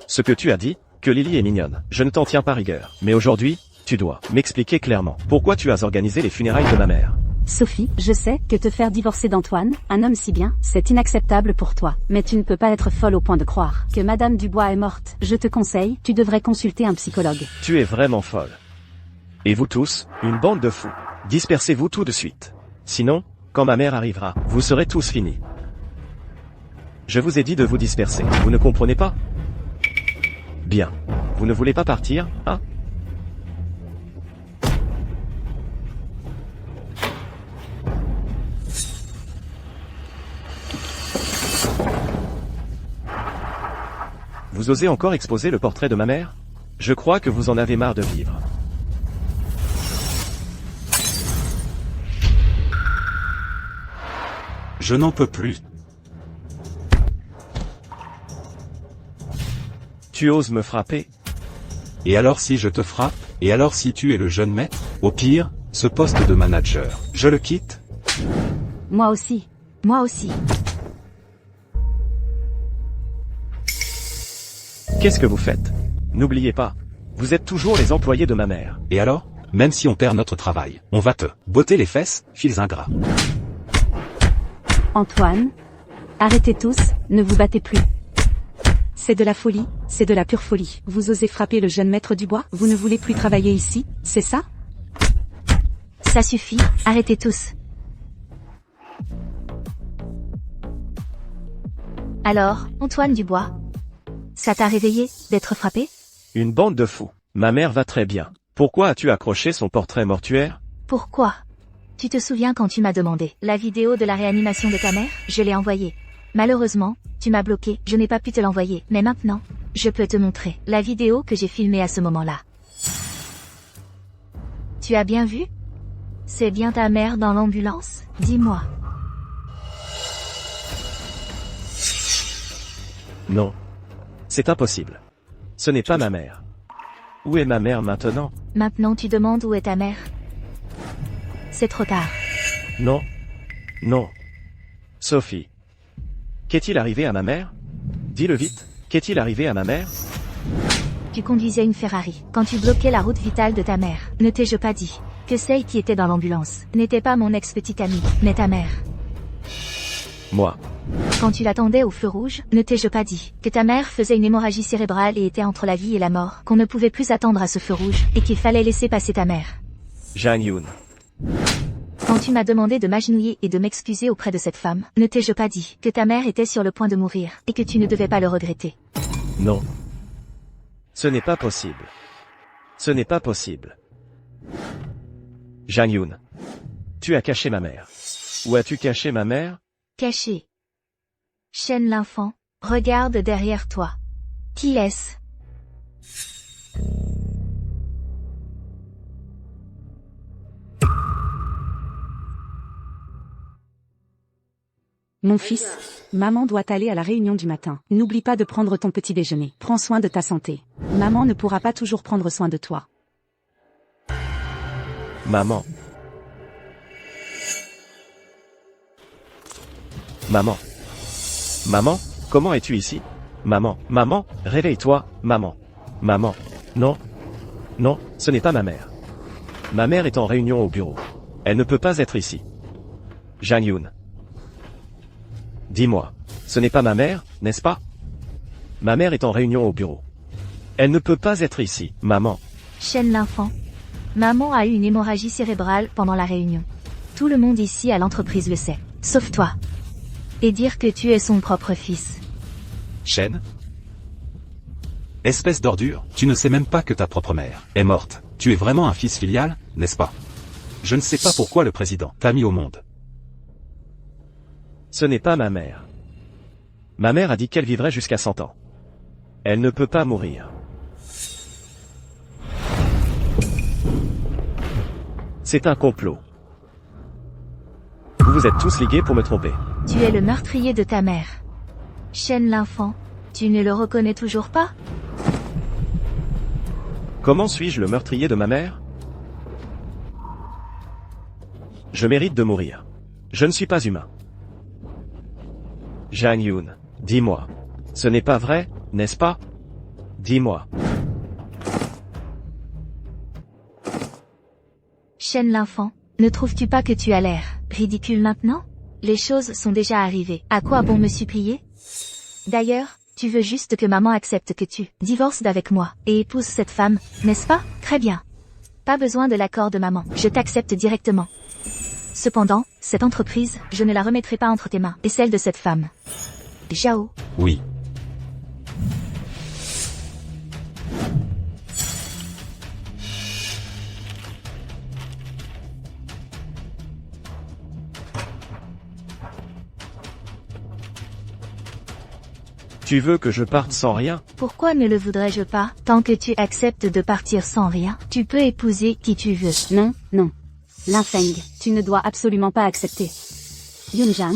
Ce que tu as dit, que Lily est mignonne, je ne t'en tiens pas rigueur. Mais aujourd'hui, tu dois m'expliquer clairement pourquoi tu as organisé les funérailles de ma mère. Sophie, je sais que te faire divorcer d'Antoine, un homme si bien, c'est inacceptable pour toi. Mais tu ne peux pas être folle au point de croire que Madame Dubois est morte. Je te conseille, tu devrais consulter un psychologue. Tu es vraiment folle. Et vous tous, une bande de fous. Dispersez-vous tout de suite. Sinon, quand ma mère arrivera, vous serez tous finis. Je vous ai dit de vous disperser, vous ne comprenez pas? Bien. Vous ne voulez pas partir, hein? Vous osez encore exposer le portrait de ma mère? Je crois que vous en avez marre de vivre. Je n'en peux plus. Tu oses me frapper? Et alors si je te frappe? Et alors si tu es le jeune maître? Au pire, ce poste de manager, je le quitte? Moi aussi. Moi aussi. Qu'est-ce que vous faites? N'oubliez pas, vous êtes toujours les employés de ma mère. Et alors? Même si on perd notre travail, on va te botter les fesses, fils ingrats. Antoine, arrêtez tous, ne vous battez plus. C'est de la folie, c'est de la pure folie. Vous osez frapper le jeune maître Dubois? Vous ne voulez plus travailler ici, c'est ça? Ça suffit, arrêtez tous. Alors, Antoine Dubois, ça t'a réveillé d'être frappé? Une bande de fous. Ma mère va très bien. Pourquoi as-tu accroché son portrait mortuaire? Pourquoi? Tu te souviens quand tu m'as demandé la vidéo de la réanimation de ta mère? Je l'ai envoyée. Malheureusement, tu m'as bloqué, je n'ai pas pu te l'envoyer. Mais maintenant, je peux te montrer la vidéo que j'ai filmée à ce moment-là. Tu as bien vu? C'est bien ta mère dans l'ambulance? Dis-moi. Non. C'est impossible. Ce n'est pas ma mère. Où est ma mère maintenant? Maintenant tu demandes où est ta mère? C'est trop tard. Non. Non. Sophie. Qu'est-il arrivé à ma mère? Dis-le vite. Qu'est-il arrivé à ma mère? Tu conduisais une Ferrari quand tu bloquais la route vitale de ta mère. Ne t'ai-je pas dit que celle qui était dans l'ambulance n'était pas mon ex-petite amie, mais ta mère? Moi. Quand tu l'attendais au feu rouge, ne t'ai-je pas dit que ta mère faisait une hémorragie cérébrale et était entre la vie et la mort, qu'on ne pouvait plus attendre à ce feu rouge, et qu'il fallait laisser passer ta mère? Jang Yoon. Quand tu m'as demandé de m'agenouiller et de m'excuser auprès de cette femme, ne t'ai-je pas dit que ta mère était sur le point de mourir, et que tu ne devais pas le regretter? Non. Ce n'est pas possible. Ce n'est pas possible. Jang Yoon. Tu as caché ma mère. Où as-tu caché ma mère? Caché. Shen l'enfant, regarde derrière toi. Qui est-ce? Mon fils, maman doit aller à la réunion du matin. N'oublie pas de prendre ton petit déjeuner. Prends soin de ta santé. Maman ne pourra pas toujours prendre soin de toi. Maman. Maman. Maman, comment es-tu ici? Maman, maman, réveille-toi, maman. Maman. Non. Non, ce n'est pas ma mère. Ma mère est en réunion au bureau. Elle ne peut pas être ici. Jang Yoon. Dis-moi, ce n'est pas ma mère, n'est-ce pas? Ma mère est en réunion au bureau. Elle ne peut pas être ici, maman. Shen l'enfant. Maman a eu une hémorragie cérébrale pendant la réunion. Tout le monde ici à l'entreprise le sait, sauf toi. Et dire que tu es son propre fils. Shen? Espèce d'ordure, tu ne sais même pas que ta propre mère est morte. Tu es vraiment un fils filial, n'est-ce pas? Je ne sais pas pourquoi le président t'a mis au monde. Ce n'est pas ma mère. Ma mère a dit qu'elle vivrait jusqu'à 100 ans. Elle ne peut pas mourir. C'est un complot. Vous vous êtes tous ligués pour me tromper. Tu es le meurtrier de ta mère. Shen l'enfant, tu ne le reconnais toujours pas? Comment suis-je le meurtrier de ma mère? Je mérite de mourir. Je ne suis pas humain. Jang Yoon, dis-moi. Ce n'est pas vrai, n'est-ce pas? Dis-moi. Shen l'enfant, ne trouves-tu pas que tu as l'air ridicule maintenant? Les choses sont déjà arrivées. À quoi bon me supplier? D'ailleurs, tu veux juste que maman accepte que tu divorces d'avec moi et épouses cette femme, n'est-ce pas? Très bien. Pas besoin de l'accord de maman. Je t'accepte directement. Cependant, cette entreprise, je ne la remettrai pas entre tes mains et celle de cette femme. Zhao. Oui. Tu veux que je parte sans rien? Pourquoi ne le voudrais-je pas? Tant que tu acceptes de partir sans rien, tu peux épouser qui tu veux. Non, non. Linfeng, tu ne dois absolument pas accepter. Yunjang,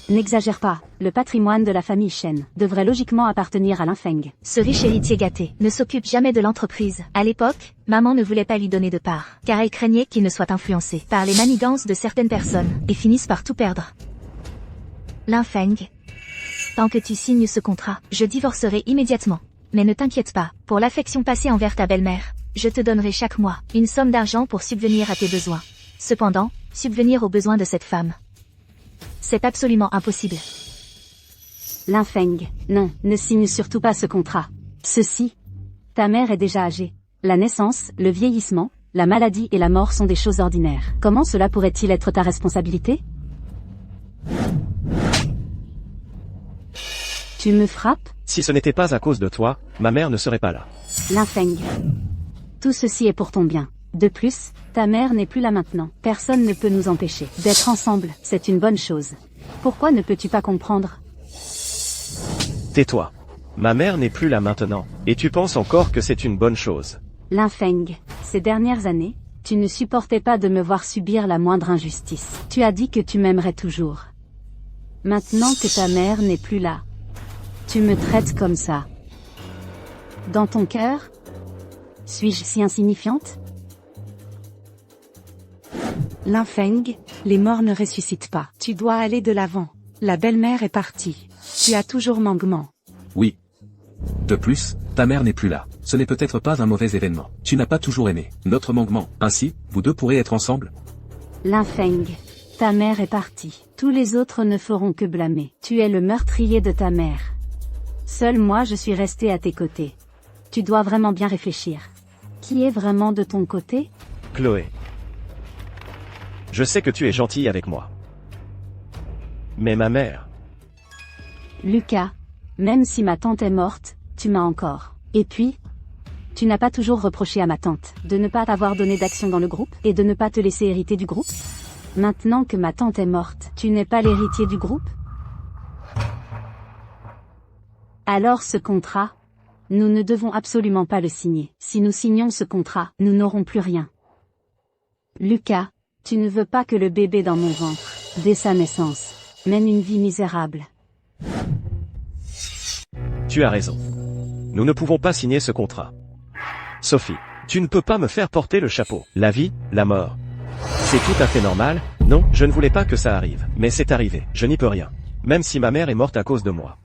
n'exagère pas, le patrimoine de la famille Shen devrait logiquement appartenir à Linfeng. Ce riche héritier gâté ne s'occupe jamais de l'entreprise. À l'époque, maman ne voulait pas lui donner de part, car elle craignait qu'il ne soit influencé par les manigances de certaines personnes, et finisse par tout perdre. Linfeng, tant que tu signes ce contrat, je divorcerai immédiatement. Mais ne t'inquiète pas, pour l'affection passée envers ta belle-mère, je te donnerai chaque mois une somme d'argent pour subvenir à tes besoins. Cependant, subvenir aux besoins de cette femme, c'est absolument impossible. Linfeng, non, ne signe surtout pas ce contrat. Ceci, ta mère est déjà âgée. La naissance, le vieillissement, la maladie et la mort sont des choses ordinaires. Comment cela pourrait-il être ta responsabilité? Tu me frappes? Si ce n'était pas à cause de toi, ma mère ne serait pas là. Linfeng. Tout ceci est pour ton bien. De plus, ta mère n'est plus là maintenant. Personne ne peut nous empêcher d'être ensemble. C'est une bonne chose. Pourquoi ne peux-tu pas comprendre? Tais-toi. Ma mère n'est plus là maintenant, et tu penses encore que c'est une bonne chose. Linfeng, ces dernières années, tu ne supportais pas de me voir subir la moindre injustice. Tu as dit que tu m'aimerais toujours. Maintenant que ta mère n'est plus là, Tu me traites comme ça. Dans ton cœur? Suis-je si insignifiante? Linfeng, les morts ne ressuscitent pas. Tu dois aller de l'avant. La belle-mère est partie. Tu as toujours manquement. Oui. De plus, ta mère n'est plus là. Ce n'est peut-être pas un mauvais événement. Tu n'as pas toujours aimé notre manquement. Ainsi, vous deux pourrez être ensemble? Linfeng, ta mère est partie. Tous les autres ne feront que blâmer. Tu es le meurtrier de ta mère. Seul moi je suis resté à tes côtés. Tu dois vraiment bien réfléchir. Qui est vraiment de ton côté? Chloé. Je sais que tu es gentille avec moi. Mais ma mère... Lucas, même si ma tante est morte, tu m'as encore. Et puis, tu n'as pas toujours reproché à ma tante de ne pas t'avoir donné d'action dans le groupe et de ne pas te laisser hériter du groupe? Maintenant que ma tante est morte, tu n'es pas l'héritier du groupe? Alors ce contrat, nous ne devons absolument pas le signer. Si nous signons ce contrat, nous n'aurons plus rien. Lucas, tu ne veux pas que le bébé dans mon ventre, dès sa naissance, mène une vie misérable. Tu as raison. Nous ne pouvons pas signer ce contrat. Sophie, tu ne peux pas me faire porter le chapeau. La vie, la mort. C'est tout à fait normal. Non, je ne voulais pas que ça arrive. Mais c'est arrivé. Je n'y peux rien. Même si ma mère est morte à cause de moi.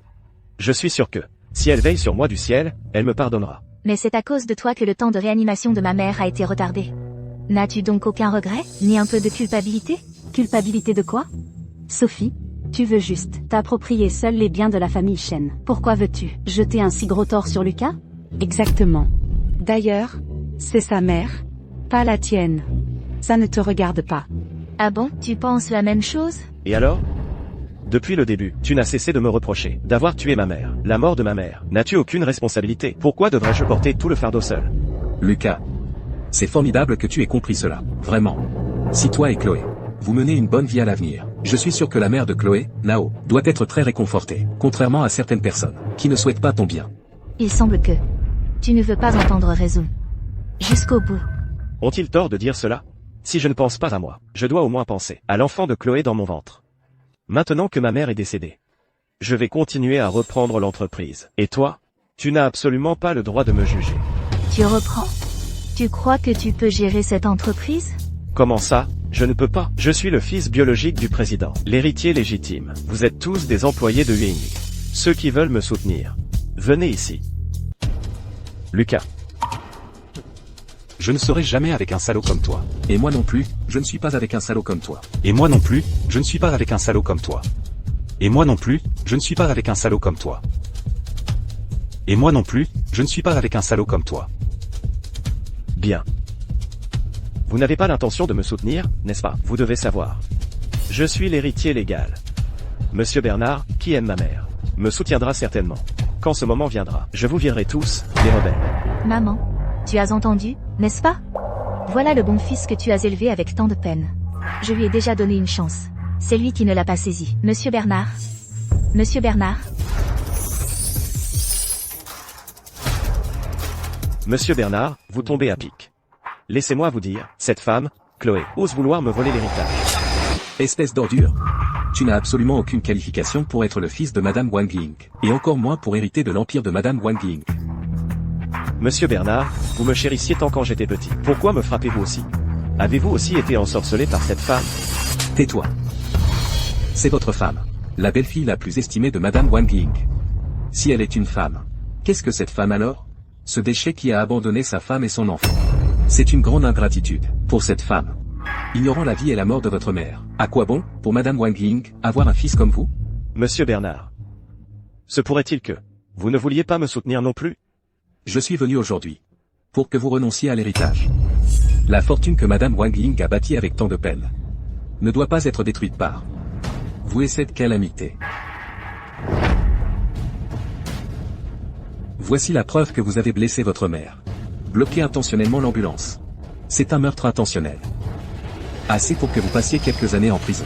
Je suis sûr que, si elle veille sur moi du ciel, elle me pardonnera. Mais c'est à cause de toi que le temps de réanimation de ma mère a été retardé. N'as-tu donc aucun regret, ni un peu de culpabilité? Culpabilité de quoi? Sophie, tu veux juste t'approprier seul les biens de la famille Shen. Pourquoi veux-tu jeter un si gros tort sur Lucas? Exactement. D'ailleurs, c'est sa mère, pas la tienne. Ça ne te regarde pas. Ah bon, tu penses la même chose? Et alors? Depuis le début, tu n'as cessé de me reprocher d'avoir tué ma mère. La mort de ma mère. N'as-tu aucune responsabilité? Pourquoi devrais-je porter tout le fardeau seul? Lucas. C'est formidable que tu aies compris cela. Vraiment. Si toi et Chloé, vous menez une bonne vie à l'avenir, je suis sûr que la mère de Chloé, Nao, doit être très réconfortée, contrairement à certaines personnes, qui ne souhaitent pas ton bien. Il semble que tu ne veux pas entendre raison. Jusqu'au bout. Ont-ils tort de dire cela? Si je ne pense pas à moi, je dois au moins penser à l'enfant de Chloé dans mon ventre. Maintenant que ma mère est décédée, je vais continuer à reprendre l'entreprise. Et toi? Tu n'as absolument pas le droit de me juger. Tu reprends. Tu crois que tu peux gérer cette entreprise? Comment ça? Je ne peux pas. Je suis le fils biologique du président, l'héritier légitime. Vous êtes tous des employés de Yuing. Ceux qui veulent me soutenir, venez ici. Lucas. Je ne serai jamais avec un salaud comme toi. Et moi non plus, je ne suis pas avec un salaud comme toi. Et moi non plus, je ne suis pas avec un salaud comme toi. Et moi non plus, je ne suis pas avec un salaud comme toi. Et moi non plus, je ne suis pas avec un salaud comme toi. Bien. Vous n'avez pas l'intention de me soutenir, n'est-ce pas? Vous devez savoir. Je suis l'héritier légal. Monsieur Bernard, qui aime ma mère, me soutiendra certainement. Quand ce moment viendra, je vous virerai tous, les rebelles. Maman, tu as entendu, n'est-ce pas? Voilà le bon fils que tu as élevé avec tant de peine. Je lui ai déjà donné une chance. C'est lui qui ne l'a pas saisi. Monsieur Bernard. Monsieur Bernard. Monsieur Bernard, vous tombez à pic. Laissez-moi vous dire, cette femme, Chloé, ose vouloir me voler l'héritage. Espèce d'ordure. Tu n'as absolument aucune qualification pour être le fils de Madame Wang Ying, et encore moins pour hériter de l'empire de Madame Wang Ying. Monsieur Bernard, vous me chérissiez tant quand j'étais petit. Pourquoi me frappez-vous aussi? Avez-vous aussi été ensorcelé par cette femme? Tais-toi. C'est votre femme, la belle-fille la plus estimée de Madame Wang Ying. Si elle est une femme, qu'est-ce que cette femme alors? Ce déchet qui a abandonné sa femme et son enfant. C'est une grande ingratitude, pour cette femme. Ignorant la vie et la mort de votre mère, à quoi bon, pour Madame Wang Ying, avoir un fils comme vous? Monsieur Bernard. Se pourrait-il que vous ne vouliez pas me soutenir non plus? Je suis venu aujourd'hui pour que vous renonciez à l'héritage. La fortune que Madame Wang Ying a bâtie avec tant de peine ne doit pas être détruite par vous et cette calamité. Voici la preuve que vous avez blessé votre mère. Bloqué intentionnellement l'ambulance. C'est un meurtre intentionnel. Assez pour que vous passiez quelques années en prison.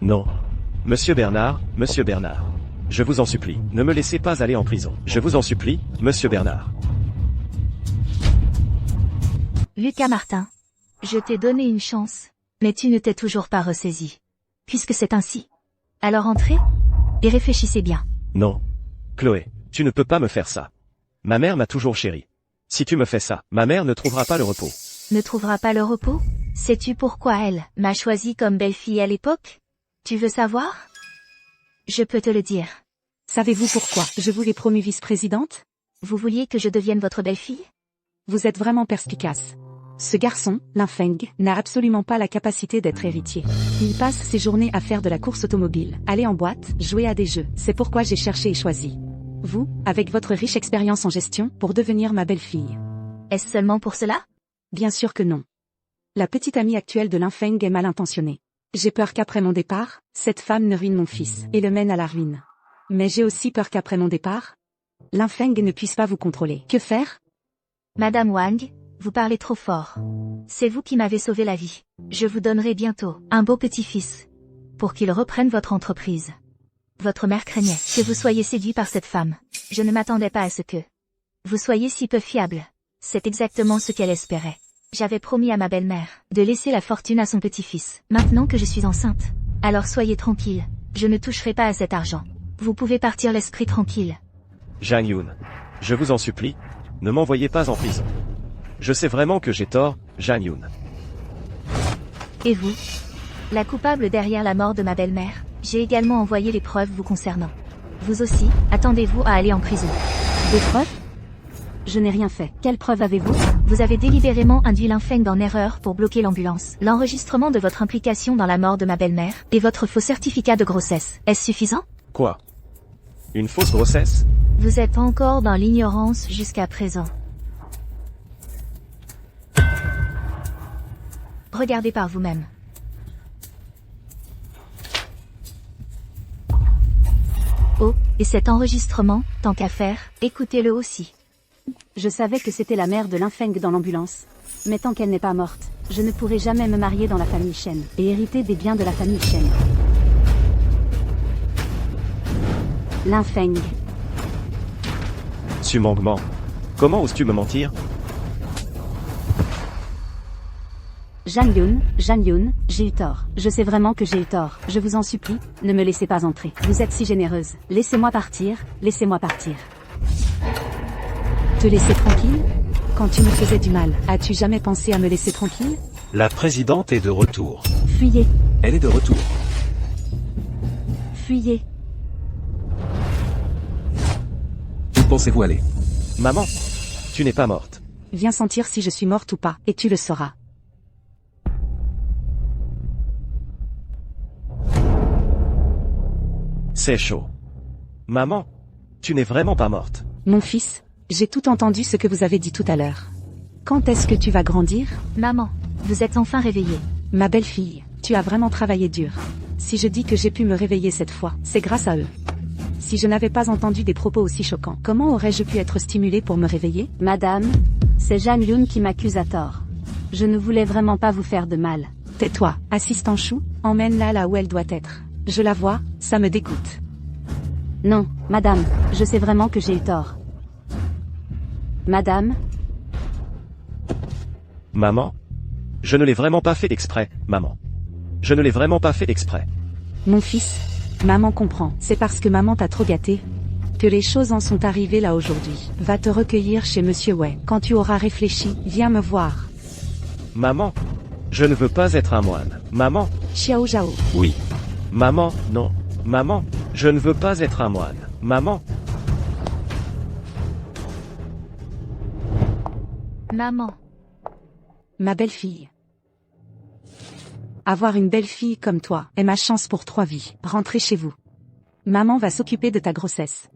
Non. Monsieur Bernard, Monsieur Bernard. Je vous en supplie, ne me laissez pas aller en prison. Je vous en supplie, monsieur Bernard. Lucas Martin. Je t'ai donné une chance, mais tu ne t'es toujours pas ressaisi. Puisque c'est ainsi. Alors entrez et réfléchissez bien. Non. Chloé, tu ne peux pas me faire ça. Ma mère m'a toujours chérie. Si tu me fais ça, ma mère ne trouvera pas le repos. Ne trouvera pas le repos? Sais-tu pourquoi elle m'a choisi comme belle-fille à l'époque? Tu veux savoir? Je peux te le dire. Savez-vous pourquoi je vous l'ai promue vice-présidente? Vous vouliez que je devienne votre belle-fille? Vous êtes vraiment perspicace. Ce garçon, Lin Feng, n'a absolument pas la capacité d'être héritier. Il passe ses journées à faire de la course automobile, aller en boîte, jouer à des jeux. C'est pourquoi j'ai cherché et choisi vous, avec votre riche expérience en gestion, pour devenir ma belle-fille. Est-ce seulement pour cela? Bien sûr que non. La petite amie actuelle de Lin Feng est mal intentionnée. J'ai peur qu'après mon départ, cette femme ne ruine mon fils et le mène à la ruine. Mais j'ai aussi peur qu'après mon départ, Lin Feng ne puisse pas vous contrôler. Que faire? Madame Wang, vous parlez trop fort. C'est vous qui m'avez sauvé la vie. Je vous donnerai bientôt un beau petit-fils pour qu'il reprenne votre entreprise. Votre mère craignait que vous soyez séduit par cette femme. Je ne m'attendais pas à ce que vous soyez si peu fiable. C'est exactement ce qu'elle espérait. J'avais promis à ma belle-mère de laisser la fortune à son petit-fils. Maintenant que je suis enceinte, alors soyez tranquille. Je ne toucherai pas à cet argent. Vous pouvez partir l'esprit tranquille. Zhang Yun. Je vous en supplie, ne m'envoyez pas en prison. Je sais vraiment que j'ai tort, Zhang Yun. Et vous? La coupable derrière la mort de ma belle-mère. J'ai également envoyé les preuves vous concernant. Vous aussi, attendez-vous à aller en prison. Des preuves? Je n'ai rien fait. Quelles preuves avez-vous? Vous avez délibérément induit Lin Feng en erreur pour bloquer l'ambulance, l'enregistrement de votre implication dans la mort de ma belle-mère, et votre faux certificat de grossesse. Est-ce suffisant? Quoi? Une fausse grossesse? Vous êtes encore dans l'ignorance jusqu'à présent. Regardez par vous-même. Oh, et cet enregistrement, tant qu'à faire, écoutez-le aussi. Je savais que c'était la mère de Lin Feng dans l'ambulance. Mais tant qu'elle n'est pas morte, je ne pourrai jamais me marier dans la famille Shen et hériter des biens de la famille Shen. Lin Feng. Su Mangman. Comment oses-tu me mentir? Zhang Yun, j'ai eu tort. Je sais vraiment que j'ai eu tort. Je vous en supplie, ne me laissez pas entrer. Vous êtes si généreuse. Laissez-moi partir, laissez-moi partir. Te laisser tranquille? Quand tu me faisais du mal, as-tu jamais pensé à me laisser tranquille? La présidente est de retour. Fuyez, Elle est de retour. fuyez. Où pensez-vous aller? Maman, tu n'es pas morte. Viens sentir si je suis morte ou pas, et tu le sauras. C'est chaud. Maman, tu n'es vraiment pas morte. Mon fils, j'ai tout entendu ce que vous avez dit tout à l'heure. Quand est-ce que tu vas grandir? Maman, vous êtes enfin réveillée. Ma belle-fille, tu as vraiment travaillé dur. Si je dis que j'ai pu me réveiller cette fois, c'est grâce à eux. Si je n'avais pas entendu des propos aussi choquants, comment aurais-je pu être stimulée pour me réveiller? Madame, c'est Zhang Yun qui m'accuse à tort. Je ne voulais vraiment pas vous faire de mal. Tais-toi, assistant Chou, emmène-la là où elle doit être. Je la vois, ça me dégoûte. Non, madame, je sais vraiment que j'ai eu tort. Madame, Maman? Je ne l'ai vraiment pas fait exprès, maman. Je ne l'ai vraiment pas fait exprès. Mon fils, maman comprend, c'est parce que maman t'a trop gâté que les choses en sont arrivées là aujourd'hui. Va te recueillir chez Monsieur Wei. Quand tu auras réfléchi, viens me voir. Maman, je ne veux pas être un moine. Maman, Xiao Zhao. Oui. maman, non. Maman, je ne veux pas être un moine. Maman, Maman, Ma belle-fille. Avoir une belle-fille comme toi est ma chance pour 3 vies. Rentrez chez vous. Maman va s'occuper de ta grossesse.